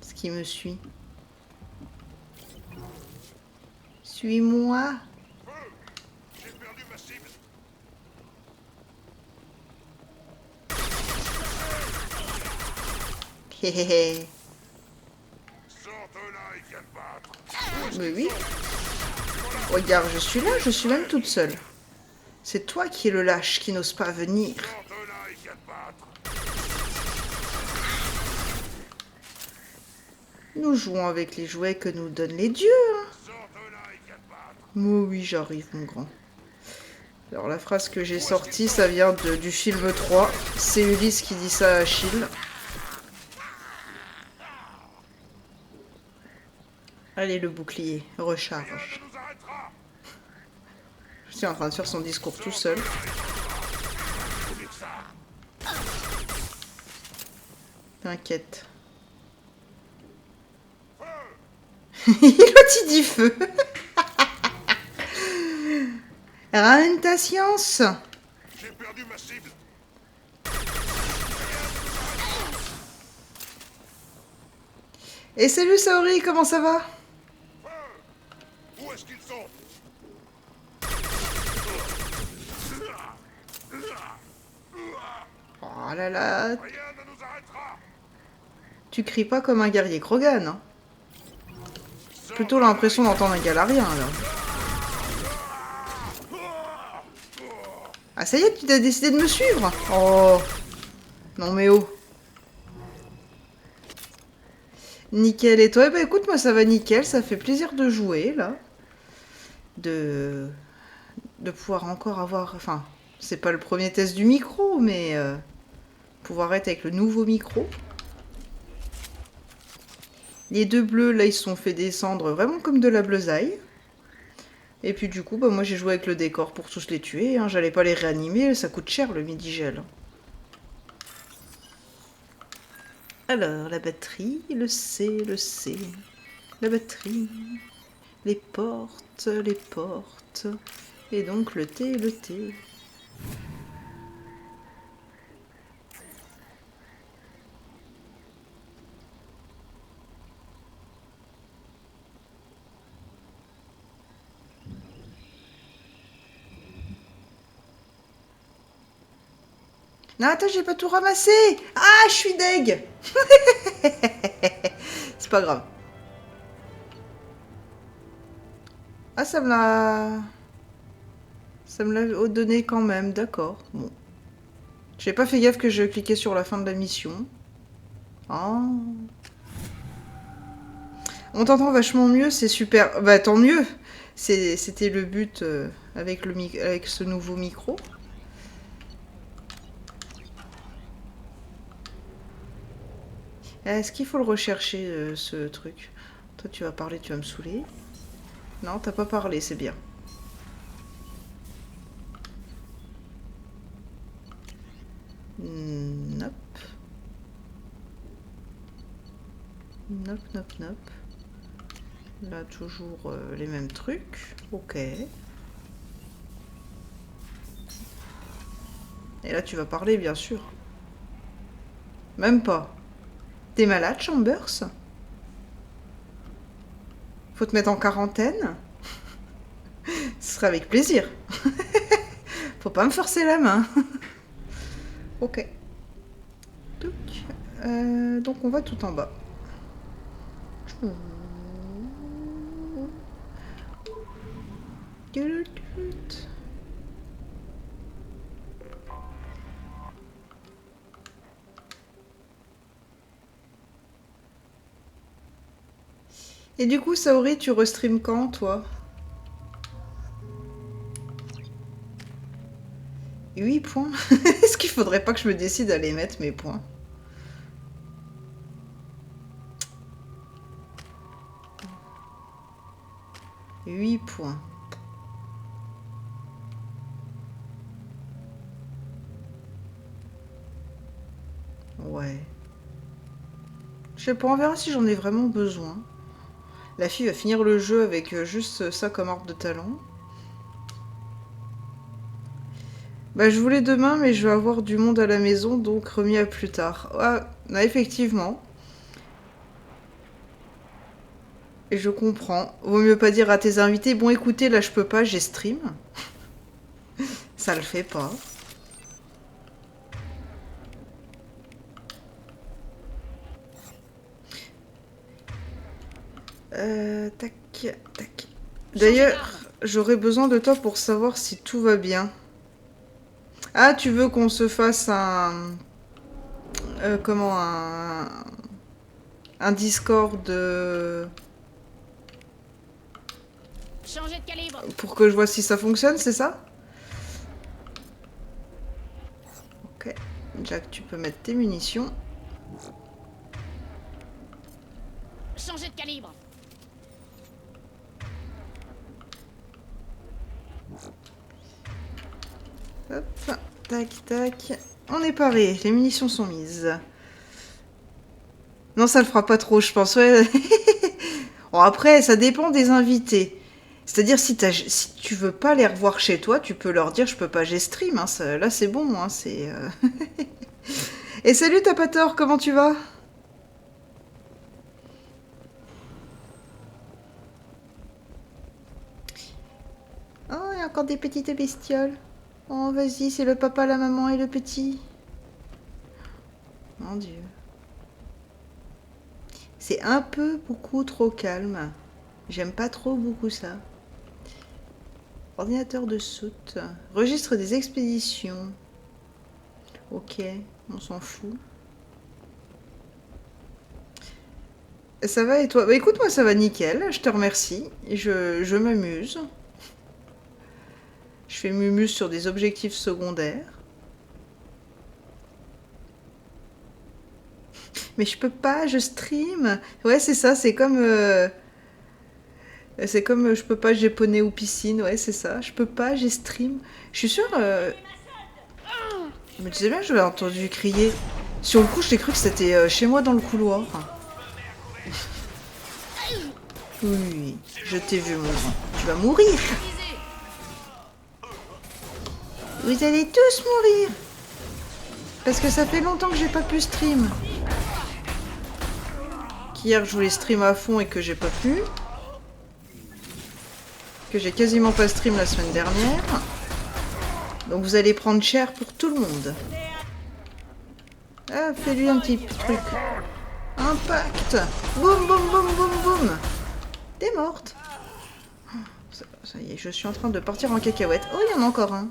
Ce qui me suit. Suis-moi. J'ai perdu ma cible. Hé hé hé. Sorte-là et viens te battre. Mais oui. Regarde, je suis là, je suis même toute seule. C'est toi qui es le lâche qui n'ose pas venir. Sorte-là et viens te battre. Nous jouons avec les jouets que nous donnent les dieux. Hein. Sorte-là et viens te battre. Oh oui, j'arrive, mon grand. Alors, la phrase que j'ai sortie, ça vient du film 3. C'est Ulysse qui dit ça à Achille. Allez, le bouclier, recharge. Rien ne nous arrêtera. Je suis en train de faire son discours tout seul. T'inquiète. L'autre, il dit feu. Ramène ta science. J'ai perdu ma cible. Et salut Saori, comment ça va? Où est-ce qu'ils sont? Oh là là. Rien ne nous arrêtera. Tu cries pas comme un guerrier Krogan. Hein. Plutôt l'impression d'entendre un galarien là. Ah ça y est, tu as décidé de me suivre? Oh. Non mais oh. Nickel, et toi? Eh ben écoute, moi ça va nickel, ça fait plaisir de jouer là. De pouvoir encore avoir... Enfin, c'est pas le premier test du micro, mais pouvoir être avec le nouveau micro. Les deux bleus, là, ils se sont fait descendre vraiment comme de la bleusaille. Et puis du coup, bah, moi j'ai joué avec le décor pour tous les tuer. Hein. J'allais pas les réanimer, ça coûte cher le midi-gel. Alors, la batterie, le C, la batterie, les portes, et donc le T. Non, attends, j'ai pas tout ramassé. Ah, je suis deg. C'est pas grave. Ah, ça me l'a donné quand même, d'accord. Bon. J'ai pas fait gaffe que je cliquais sur la fin de la mission. Oh. On t'entend vachement mieux, c'est super. Bah, tant mieux. C'était le but avec ce nouveau micro. Est-ce qu'il faut le rechercher, ce truc? Toi, tu vas parler, tu vas me saouler. Non, t'as pas parlé, c'est bien. Nope. Nope. Là, toujours les mêmes trucs. Ok. Et là, tu vas parler, bien sûr. Même pas. T'es malade, Chambers? Faut te mettre en quarantaine? Ce serait avec plaisir. Faut pas me forcer la main. Ok. Donc on va tout en bas. Et du coup, Saori, tu restream quand, toi? 8 points. Est-ce qu'il faudrait pas que je me décide à les mettre, mes points? « 8 points. Ouais. Je sais pas, on verra si j'en ai vraiment besoin. La fille va finir le jeu avec juste ça comme arbre de talon. Bah, je voulais demain, mais je vais avoir du monde à la maison, donc remis à plus tard. Ah, effectivement. Et je comprends. Vaut mieux pas dire à tes invités, bon écoutez, là je peux pas, j'ai stream. Ça le fait pas. Tac, tac. D'ailleurs, j'aurais besoin de toi pour savoir si tout va bien. Ah, tu veux qu'on se fasse un... comment un Discord Changez de calibre. pour que je vois si ça fonctionne, c'est ça? Ok. Jack, tu peux mettre tes munitions. Changez de calibre. Hop, tac, tac. On est paré, les munitions sont mises. Non, ça le fera pas trop, je pense. Ouais. Bon, après, ça dépend des invités. C'est-à-dire, si tu veux pas les revoir chez toi, tu peux leur dire je peux pas, j'ai stream. Hein, là, c'est bon. Hein, c'est. Et salut, t'as pas tort, comment tu vas? Oh, il y a encore des petites bestioles. Oh, vas-y, c'est le papa, la maman et le petit. Mon Dieu. C'est un peu beaucoup trop calme. J'aime pas trop beaucoup ça. Ordinateur de soute. Registre des expéditions. Ok, on s'en fout. Ça va et toi? Bah écoute, moi ça va nickel, je te remercie. Je m'amuse. Je fais mumuse sur des objectifs secondaires. Mais je peux pas, je stream. Ouais, c'est ça, c'est comme... c'est comme je peux pas, j'ai poney ou piscine. Ouais, c'est ça, je peux pas, j'ai stream. Je suis sûre... Je me disais bien, je l'ai entendu crier. Sur le coup, j'ai cru que c'était chez moi dans le couloir. Oui, je t'ai vu mourir. Tu vas mourir. Vous allez tous mourir. Parce que ça fait longtemps que j'ai pas pu stream. Qu'hier, je voulais stream à fond et que j'ai pas pu. Que j'ai quasiment pas stream la semaine dernière. Donc vous allez prendre cher pour tout le monde. Ah, fais-lui un petit truc. Impact. Boum, boum, boum, boum, boum. T'es morte. Ça y est, je suis en train de partir en cacahuète. Oh, il y en a encore un.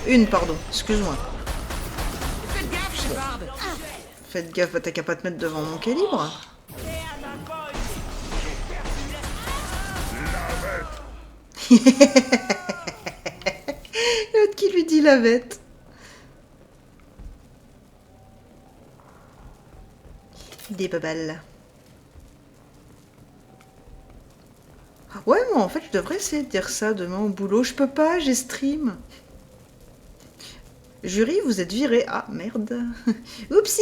Une, pardon. Excuse-moi. Faites gaffe, Shepard. Faites gaffe, t'as qu'à pas te mettre devant mon calibre. L'autre qui lui dit la bête. Des babales. Ouais, moi en fait, je devrais essayer de dire ça demain au boulot. Je peux pas, j'ai stream. Jury, vous êtes viré. Ah, merde. Oupsie.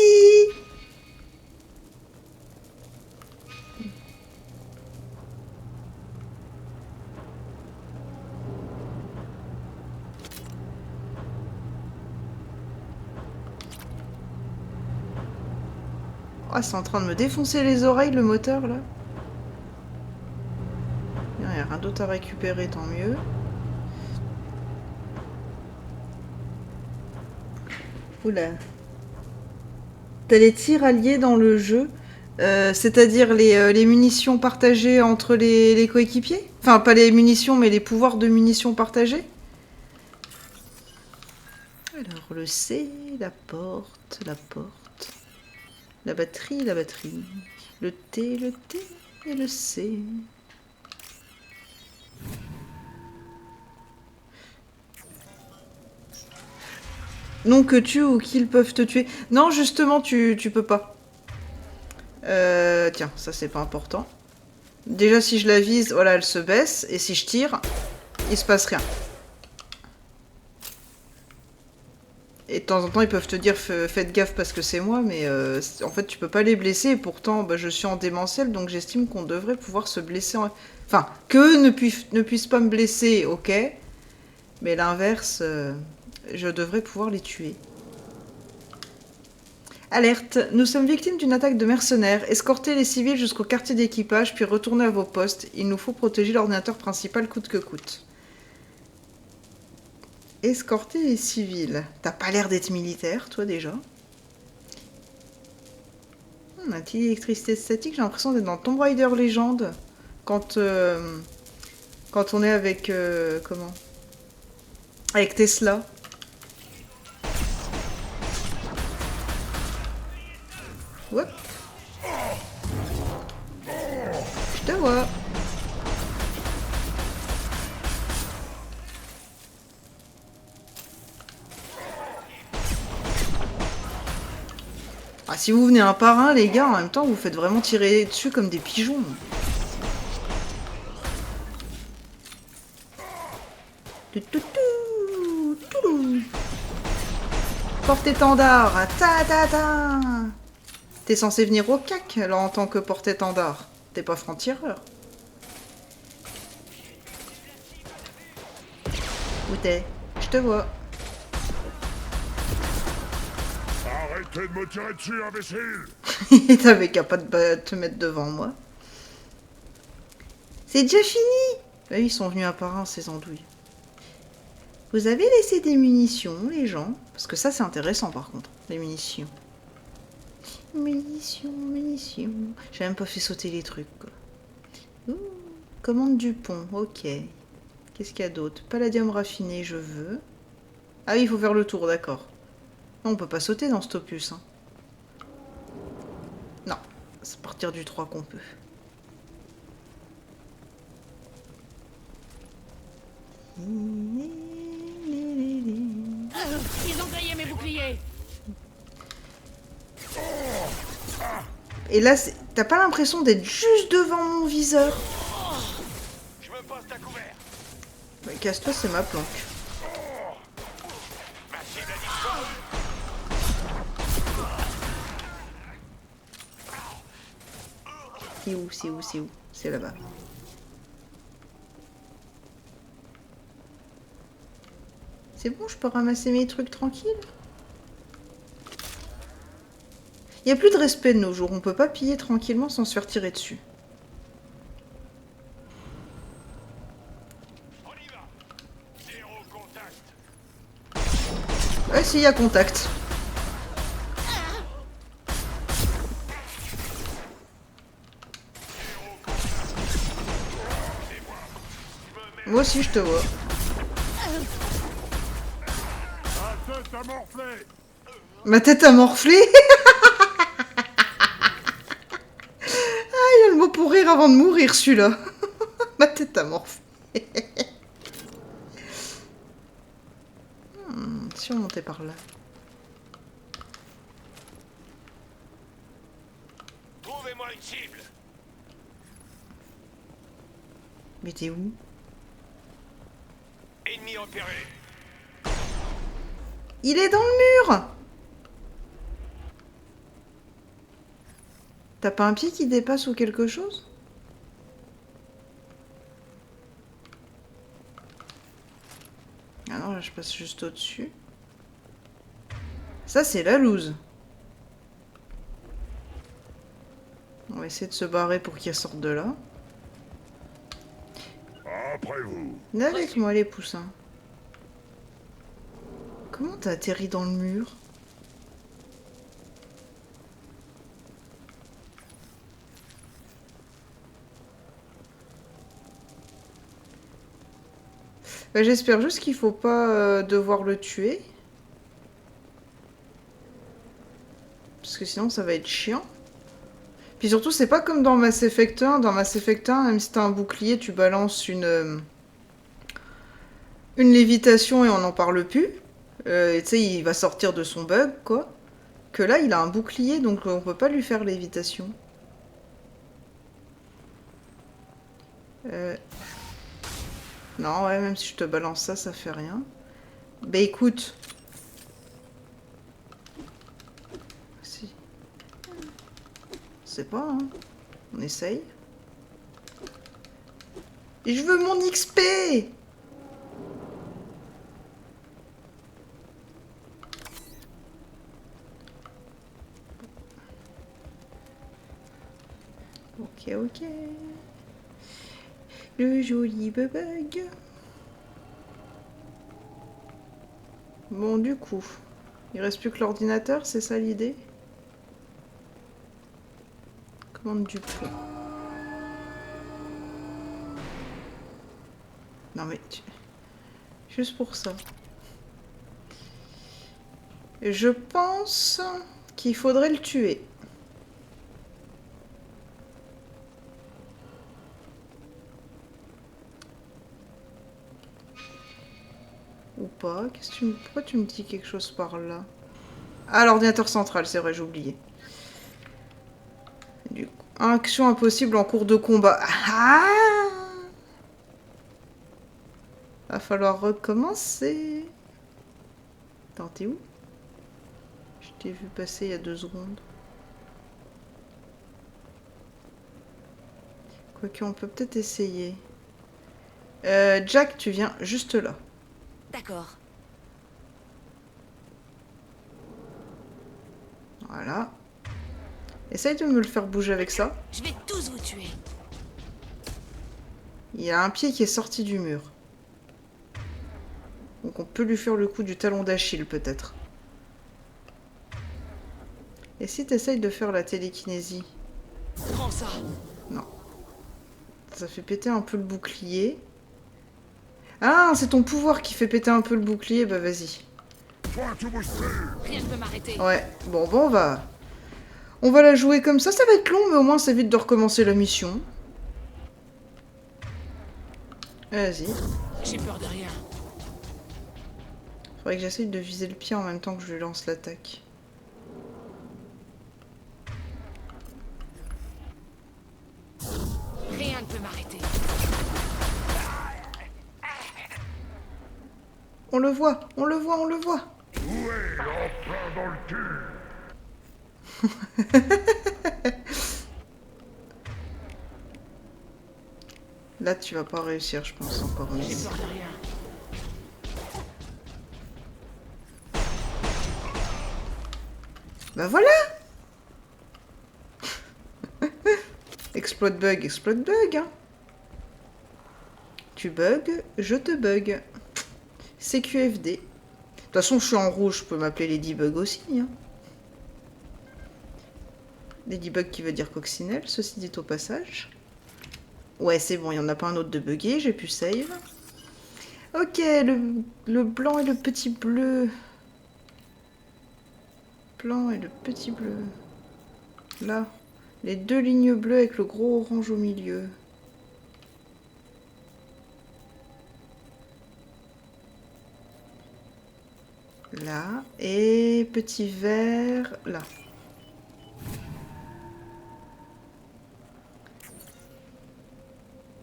Oh, c'est en train de me défoncer les oreilles, le moteur, là. Il n'y a rien d'autre à récupérer, tant mieux. Oula. T'as les tirs alliés dans le jeu, c'est-à-dire les munitions partagées entre les coéquipiers? Enfin, pas les munitions, mais les pouvoirs de munitions partagés? Alors, le C, la porte, la porte. La batterie, la batterie. Le T et le C. Non, que tu ou qu'ils peuvent te tuer. Non, justement, tu peux pas. Tiens, ça c'est pas important. Déjà, si je la vise, voilà, elle se baisse. Et si je tire, il se passe rien. Et de temps en temps, ils peuvent te dire faites gaffe parce que c'est moi, mais en fait, tu peux pas les blesser. Et pourtant, bah, je suis en démentiel, donc j'estime qu'on devrait pouvoir se blesser. Enfin, qu'eux ne puissent pas me blesser, ok. Mais l'inverse, je devrais pouvoir les tuer. Alerte, nous sommes victimes d'une attaque de mercenaires. Escortez les civils jusqu'au quartier d'équipage, puis retournez à vos postes. Il nous faut protéger l'ordinateur principal coûte que coûte. Escorter les civils. T'as pas l'air d'être militaire, toi, déjà? Anti-électricité statique, j'ai l'impression d'être dans Tomb Raider Légende. Quand on est avec... comment? Avec Tesla. Hop. Je te vois. Ah, si vous venez un par un, les gars, en même temps, vous faites vraiment tirer dessus comme des pigeons. Porte-étendard, ta ta ta. T'es censé venir au CAC, alors en tant que porte-étendard. T'es pas franc-tireur. Où t'es? Je te vois. Arrêtez de me tirer dessus, imbécile! T'avais qu'à pas te mettre devant moi. C'est déjà fini! Là, ils sont venus un par un, ces andouilles. Vous avez laissé des munitions, les gens? Parce que ça, c'est intéressant, par contre, les munitions. Munitions, munitions... J'ai même pas fait sauter les trucs, quoi. Ouh, commande du pont, ok. Qu'est-ce qu'il y a d'autre? Palladium raffiné, je veux. Ah oui, il faut faire le tour, d'accord. Non, on peut pas sauter dans cet opus, hein. Non, c'est à partir du 3 qu'on peut. Ils ont grillé mes boucliers. Et là, t'as pas l'impression d'être juste devant mon viseur? Je me poste à couvert! Bah, casse-toi, c'est ma planque. Ma cible a disparu! C'est où? C'est où? C'est où? C'est là-bas. C'est bon, je peux ramasser mes trucs tranquilles? Il n'y a plus de respect de nos jours. On peut pas piller tranquillement sans se faire tirer dessus. On y va! Zéro contact! Ouais, si, il y a contact. Moi aussi, je te vois. La tête a morflé! Ma tête a morflé. Ah, il y a le mot pour rire avant de mourir, celui-là. Ma tête a morflé. Si on montait par là. Trouvez-moi une cible! Mais t'es où? Ennemi repéré! Il est dans le mur. T'as pas un pied qui dépasse ou quelque chose? Ah non, là je passe juste au-dessus. Ça c'est la loose. On va essayer de se barrer pour qu'il sorte de là. Après vous! Venez avec moi les poussins. Comment t'as atterri dans le mur? Bah, j'espère juste qu'il faut pas devoir le tuer. Parce que sinon ça va être chiant. Puis surtout c'est pas comme dans Mass Effect 1. Dans Mass Effect 1, même si t'as un bouclier, tu balances une lévitation et on n'en parle plus. Tu sais, il va sortir de son bug, quoi. Que là, il a un bouclier, donc on peut pas lui faire lévitation. Non, ouais, même si je te balance ça, ça fait rien. Bah écoute. Si. C'est pas, hein. On essaye. Et je veux mon XP! Ok, ok. Le joli bug. Bon, du coup, il reste plus que l'ordinateur, c'est ça l'idée? Commande du pont. Non mais... Juste pour ça. Je pense qu'il faudrait le tuer. Ou pas? Pourquoi tu me dis quelque chose par là? Ah, l'ordinateur central, c'est vrai, j'ai oublié. Du coup, action impossible en cours de combat. Ah! Va falloir recommencer. Attends, t'es où? Je t'ai vu passer il y a 2 secondes. Quoique, on peut peut-être essayer. Jack, tu viens juste là. D'accord. Voilà. Essaye de me le faire bouger avec ça. Je vais tous vous tuer. Il y a un pied qui est sorti du mur. Donc on peut lui faire le coup du talon d'Achille peut-être. Et si tu essayes de faire la télékinésie? Prends ça. Non. Ça fait péter un peu le bouclier. Ah, c'est ton pouvoir qui fait péter un peu le bouclier, bah vas-y. Rien ne peut m'arrêter. Ouais, bon, on va la jouer comme ça. Ça va être long, mais au moins ça évite de recommencer la mission. Vas-y. J'ai peur de rien. Faudrait que j'essaye de viser le pied en même temps que je lui lance l'attaque. Rien ne peut m'arrêter. On le voit, on le voit, on le voit. Ouais, en plein dans le cul. Là, tu vas pas réussir, je pense, encore une J'ai fois. peur de rien. Bah voilà. Exploit bug, hein. Tu bugs, je te bug. CQFD. De toute façon, je suis en rouge, je peux m'appeler Ladybug aussi. Hein. Ladybug qui veut dire coccinelle, ceci dit au passage. Ouais, c'est bon, il n'y en a pas un autre de buggé, j'ai pu save. Ok, le blanc et le petit bleu. Blanc et le petit bleu. Là, les 2 lignes bleues avec le gros orange au milieu. Là, et petit vert, là.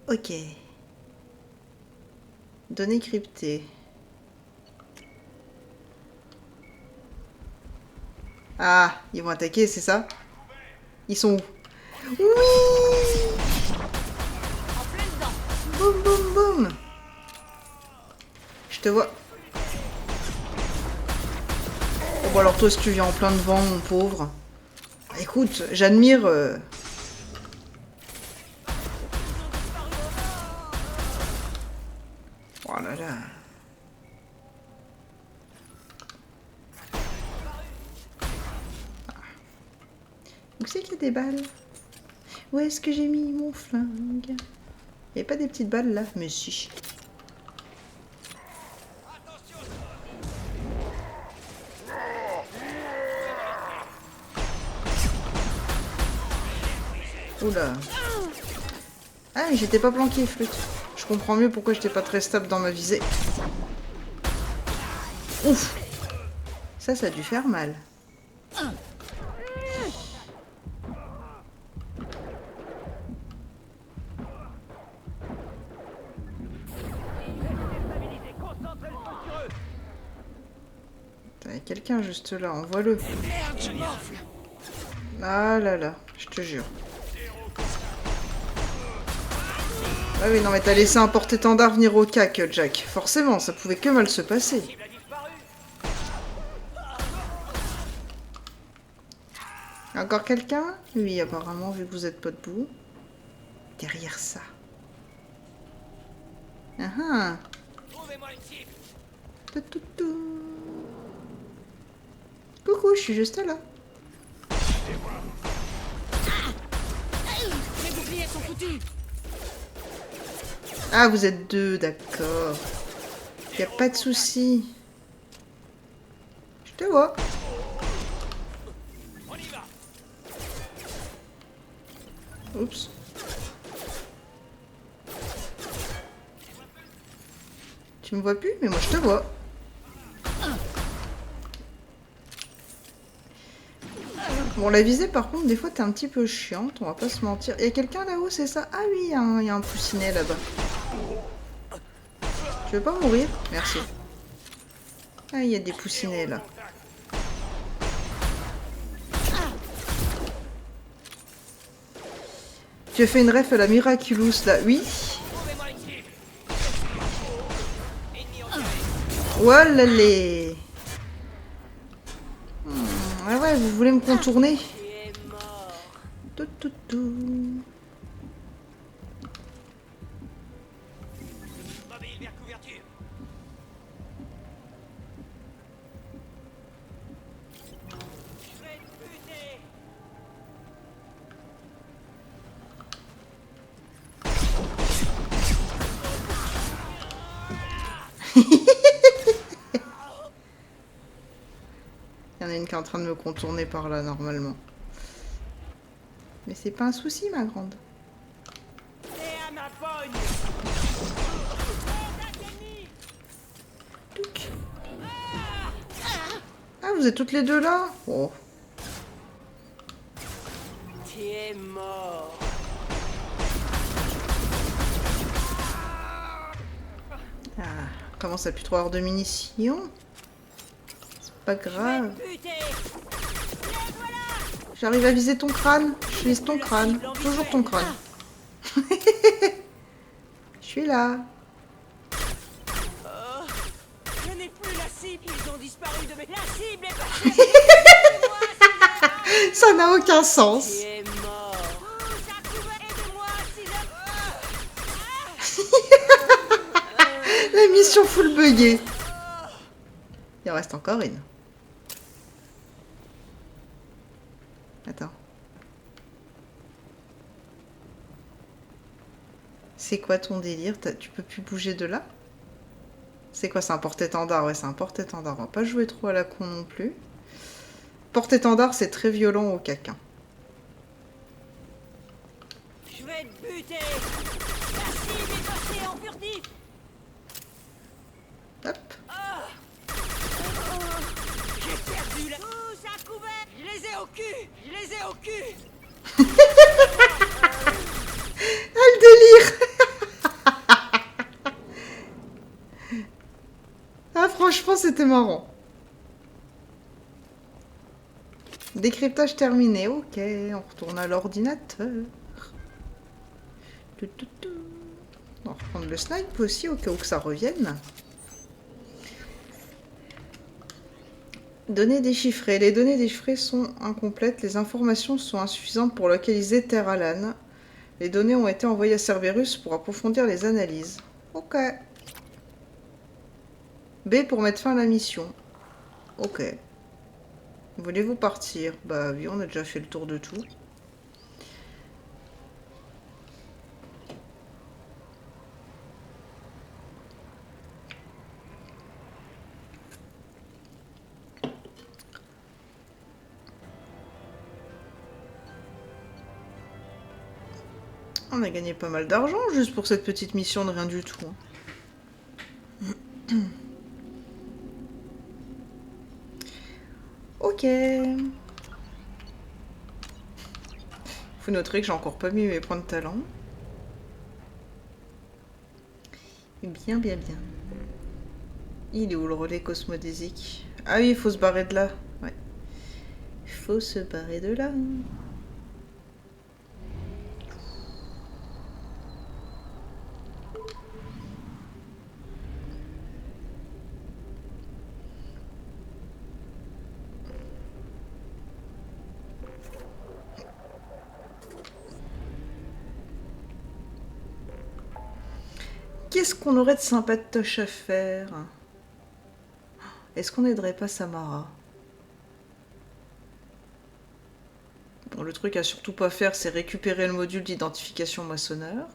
Ok. Données cryptées. Ah, ils vont attaquer, c'est ça? Ils sont où? Oui! Boum, boum, boum! Je te vois. Oh, bon alors toi, si tu viens en plein devant, mon pauvre. Écoute, j'admire... Oh là là. Où c'est qu'il y a des balles? Où est-ce que j'ai mis mon flingue? Il n'y a pas des petites balles là? Mais si. Oula. Ah mais j'étais pas planqué, flûte. Je comprends mieux pourquoi j'étais pas très stable dans ma visée. Ouf. Ça a dû faire mal. Il y a quelqu'un juste là, envoie-le. Merde, je m'enfle. Ah là là, je te jure. Ah oui, non mais t'as laissé un porte-étendard venir au cac, Jack. Forcément, ça pouvait que mal se passer. Encore quelqu'un? Oui, apparemment, vu que vous êtes pas debout. Derrière ça. Ah ah. Tout, tout, tout. Coucou, je suis juste là. Ah, vous êtes deux, d'accord. Y a pas de souci. Je te vois. Oups. Tu me vois plus, mais moi je te vois. Bon, la visée par contre, des fois t'es un petit peu chiante, on va pas se mentir. Y a quelqu'un là-haut, c'est ça? Ah oui, y a un poussinet là-bas. Tu veux pas mourir? Merci. Ah, il y a des poussinets là. Tu as fait une ref à la Miraculous là? Oui. Voilà les. Ah ouais, vous voulez me contourner? Tout, tout, tout. Il y en a une qui est en train de me contourner par là, normalement. Mais c'est pas un souci, ma grande. Touc. Ah, vous êtes toutes les deux là? Oh. Tu es mort. Ah, comment ça a pu trop avoir de munitions? C'est pas grave. J'arrive à viser ton crâne. Je vise ton crâne. Toujours ton crâne. Je suis là. Oh, je n'ai plus la cible. Ils ont disparu de mes... La cible est partie. Ça n'a aucun sens. Tu es mort. La mission full buggée. Il en reste encore une. Attends. C'est quoi ton délire? Tu peux plus bouger de là? C'est quoi? C'est un porte-étendard? Ouais, c'est un porte-étendard. On va pas jouer trop à la con non plus. Porte-étendard, c'est très violent au caca. Je vais te buter. La cible est passée en furtif. Hop. J'ai perdu la... Tous à couvert. Je les ai au cul. Je les ai au cul. Ah, le délire. Ah, franchement, c'était marrant. Décryptage terminé. Ok, on retourne à l'ordinateur. On va reprendre le snipe aussi, au cas où que ça revienne. Données déchiffrées. Les données déchiffrées sont incomplètes. Les informations sont insuffisantes pour localiser Terralan. Les données ont été envoyées à Cerberus pour approfondir les analyses. Ok. B pour mettre fin à la mission. Ok. Voulez-vous partir? Bah oui, on a déjà fait le tour de tout. On a gagné pas mal d'argent juste pour cette petite mission de rien du tout. Ok. Vous noterez que j'ai encore pas mis mes points de talent. Bien, bien, bien. Il est où le relais cosmodésique? Ah oui, il faut se barrer de là. Ouais. Il faut se barrer de là. Qu'est-ce qu'on aurait de sympatoche à faire? Est-ce qu'on aiderait pas Samara? Le truc à surtout pas faire, c'est récupérer le module d'identification moissonneur.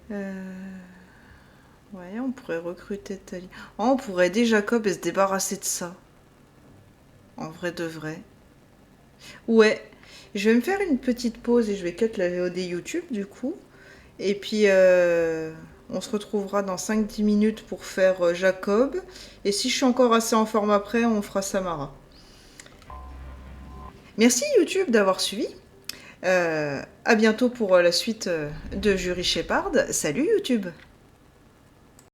Ouais, on pourrait recruter Tali. Oh, on pourrait aider Jacob et se débarrasser de ça. En vrai de vrai. Ouais. Je vais me faire une petite pause et je vais cut la VOD YouTube du coup. Et puis on se retrouvera dans 5-10 minutes pour faire Jacob. Et si je suis encore assez en forme après, on fera Samara. Merci YouTube d'avoir suivi. À bientôt pour la suite de Jury Shepard. Salut YouTube!